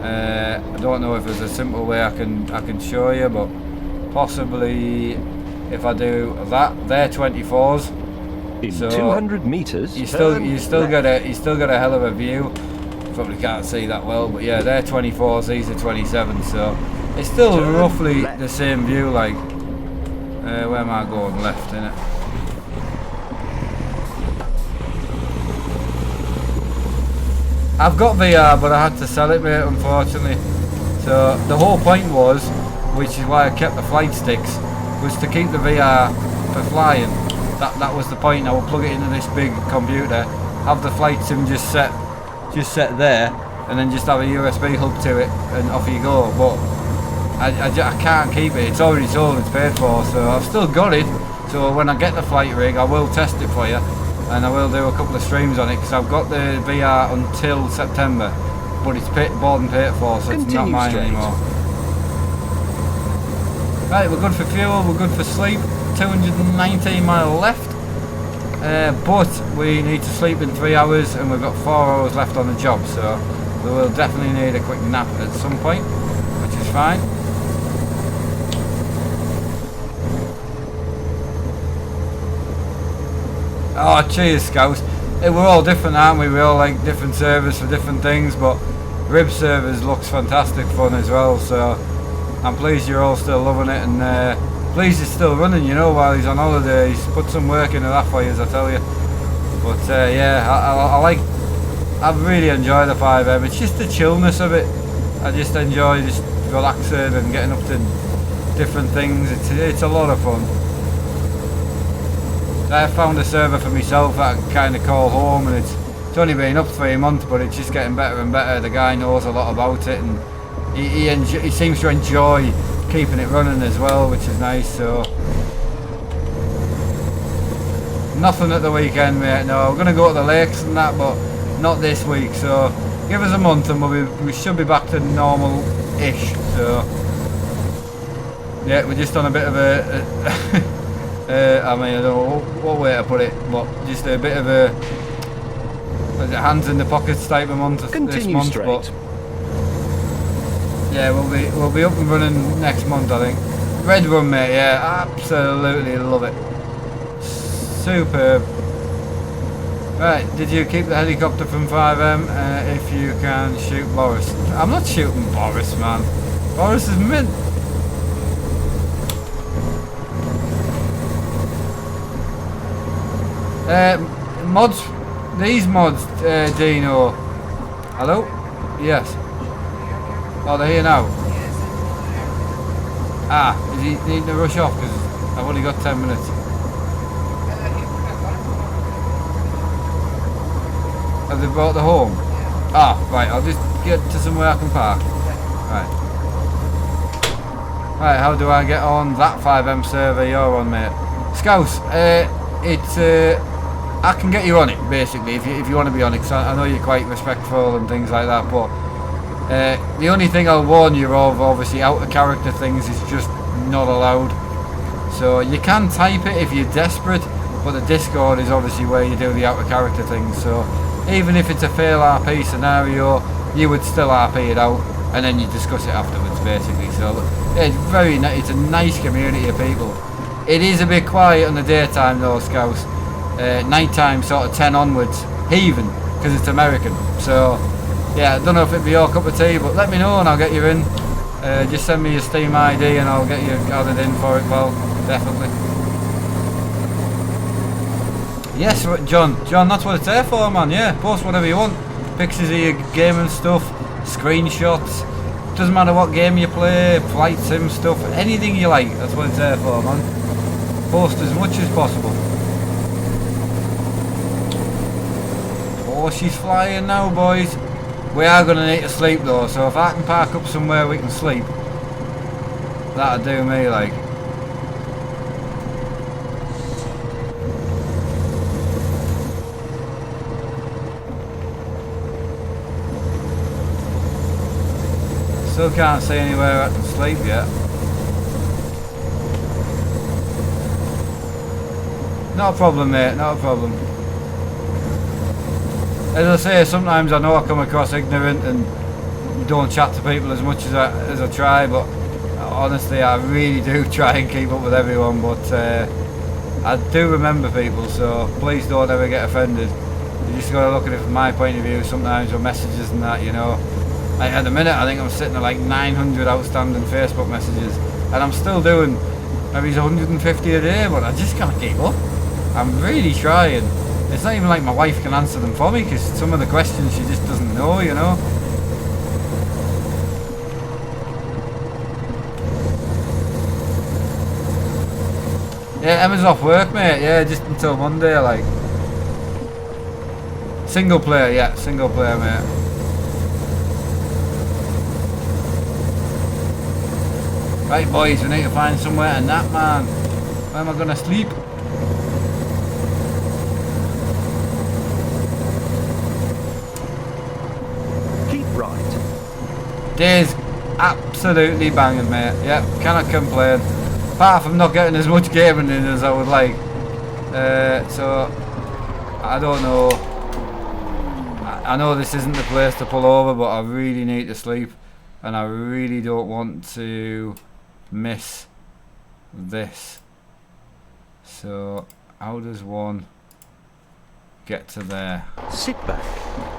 I don't know if there's a simple way I can show you, but possibly if I do that, they're 24s. In So 200 meters, you still got a hell of a view. Probably can't see that well, but yeah, they're 24s, these are 27s, so it's still roughly the same view. Like where am I going? Left, innit? I've got VR, but I had to sell it, mate, unfortunately. So the whole point was, which is why I kept the flight sticks, was to keep the VR for flying. That was the point. I would plug it into this big computer, have the flight sim just set there, and then just have a USB hub to it, and off you go. But I can't keep it. It's already sold. It's paid for. So I've still got it. So when I get the flight rig, I will test it for you, and I will do a couple of streams on it because I've got the VR until September, but it's bought and paid for, so it's not mine anymore. Right, we're good for fuel. We're good for sleep. 219 mile left. But we need to sleep in 3 hours and we've got 4 hours left on the job, so we will definitely need a quick nap at some point, which is fine. Oh, cheers, Scouts. We're all different, aren't we? We all like different servers for different things, but Rib servers looks fantastic fun as well, so I'm pleased you're all still loving it, and pleased he's still running, you know, while he's on holiday. He's put some work into that for you, as I tell you. But yeah, I really enjoy the 5M. It's just the chillness of it. I just enjoy just relaxing and getting up to different things. It's a lot of fun. I found a server for myself that I can kind of call home, and it's only been up 3 months, but it's just getting better and better. The guy knows a lot about it, and he seems to enjoy keeping it running as well, which is nice. So nothing at the weekend, mate. No, we're gonna go to the lakes and that, but not this week. So give us a month and we should be back to normal-ish. So yeah, we're just on a bit of a I mean, I don't know what way to put it, but just a bit of a hands in the pockets type of month this month. Straight. But yeah, we'll be up and running next month, I think. Red Run, mate. Yeah, absolutely love it. Superb. Right, did you keep the helicopter from 5M? If you can shoot Boris. I'm not shooting Boris, man. Boris is mint. Mods, these mods, Dino. Hello? Yes. Oh, they're here now. Ah, is he needing to rush off because I've only got 10 minutes. Have they brought the home? Ah, right, I'll just get to somewhere I can park. Right. Right, how do I get on that 5M server you're on, mate? Scouse, I can get you on it, basically, if you want to be on it, because I know you're quite respectful and things like that, but the only thing I'll warn you of, obviously, out-of-character things is just not allowed. So you can type it if you're desperate, but the Discord is obviously where you do the out-of-character things, so even if it's a fail RP scenario, you would still RP it out, and then you discuss it afterwards, basically. So yeah, it's a nice community of people. It is a bit quiet in the daytime though, Scouts. Nighttime sort of 10 onwards, heaving, because it's American. So yeah, I don't know if it'd be your cup of tea, but let me know and I'll get you in. Just send me your Steam ID and I'll get you added in for it, pal. Definitely. Yes, John, that's what it's there for, man. Yeah, post whatever you want. Pictures of your gaming stuff, screenshots. Doesn't matter what game you play, flight sim stuff, anything you like. That's what it's there for, man. Post as much as possible. Oh, she's flying now, boys. We are going to need to sleep though, so if I can park up somewhere we can sleep, that'll do me, like. Still can't see anywhere I can sleep yet. Not a problem, mate, not a problem. As I say, sometimes I know I come across ignorant and don't chat to people as much as I try, but honestly I really do try and keep up with everyone, but I do remember people, so please don't ever get offended. You just got to look at it from my point of view sometimes with messages and that, you know. Like at the minute I think I'm sitting at like 900 outstanding Facebook messages, and I'm still doing maybe 150 a day, but I just can't keep up. I'm really trying. It's not even like my wife can answer them for me, because some of the questions she just doesn't know, you know. Yeah, Emma's off work, mate. Yeah, just until Monday, like. Single player, yeah, single player, mate. Right, boys, we need to find somewhere to nap, man. Where am I gonna sleep? Keep right. Day's absolutely banging, mate. Yep, cannot complain. Apart from not getting as much gaming in as I would like. So, I don't know. I know this isn't the place to pull over, but I really need to sleep. And I really don't want to miss this. So, how does one get to there? Sit back,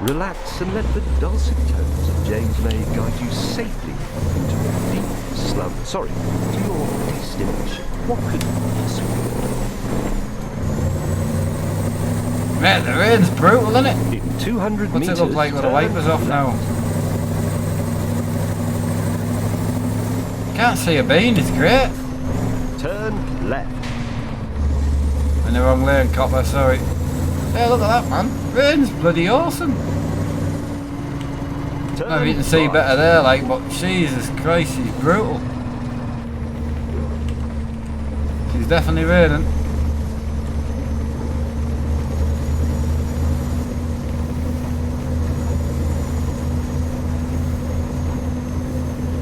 relax, and let the dulcet tones of James May guide you safely into a deep slump. Sorry, to your destination. What could possibly go? Mate, the rain's brutal, isn't it? In 200 What's meters, it look like with the wipers off now? Can't see a bean, it's great. Turn left. In the wrong lane, copper, sorry. Hey, look at that, man. Rain's bloody awesome. Turn Maybe you can see right. better there, like, but Jesus Christ, she's brutal. She's definitely raining.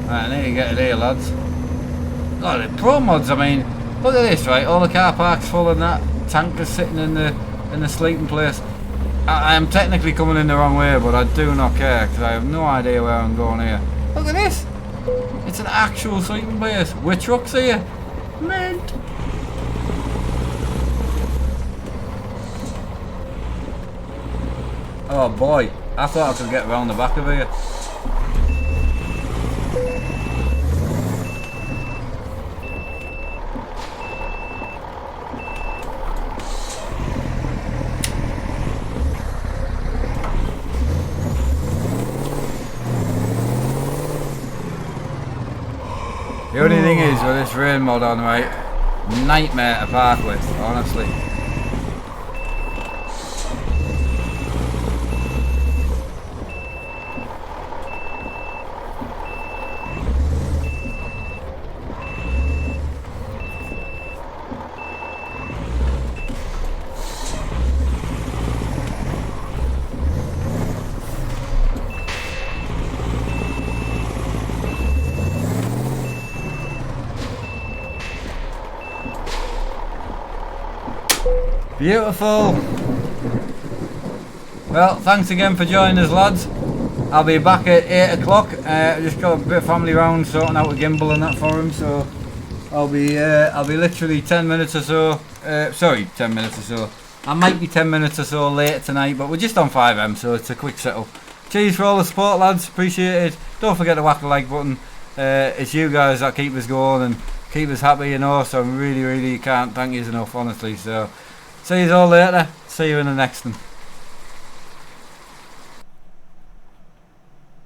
Right, I need to get it here, lads. Oh, the promods, I mean, look at this, right? All the car parks full and that tanker's sitting in the sleeping place. I am technically coming in the wrong way, but I do not care because I have no idea where I'm going here. Look at this! It's an actual sleeping place. With trucks here. Mint. Oh boy, I thought I could get around the back of here. The only thing is with this rain mod on, right, nightmare to park with, honestly. Beautiful. Well, thanks again for joining us, lads. I'll be back at 8 o'clock. Just got a bit of family round sorting out a gimbal and that for him, so I'll be literally 10 minutes or so. Sorry, 10 minutes or so. I might be 10 minutes or so late tonight, but we're just on 5M, so it's a quick setup. Cheers for all the support, lads. Appreciate it. Don't forget to whack the like button. It's you guys that keep us going and keep us happy, you know. So I really can't thank you enough, honestly. So. See you all later. See you in the next one.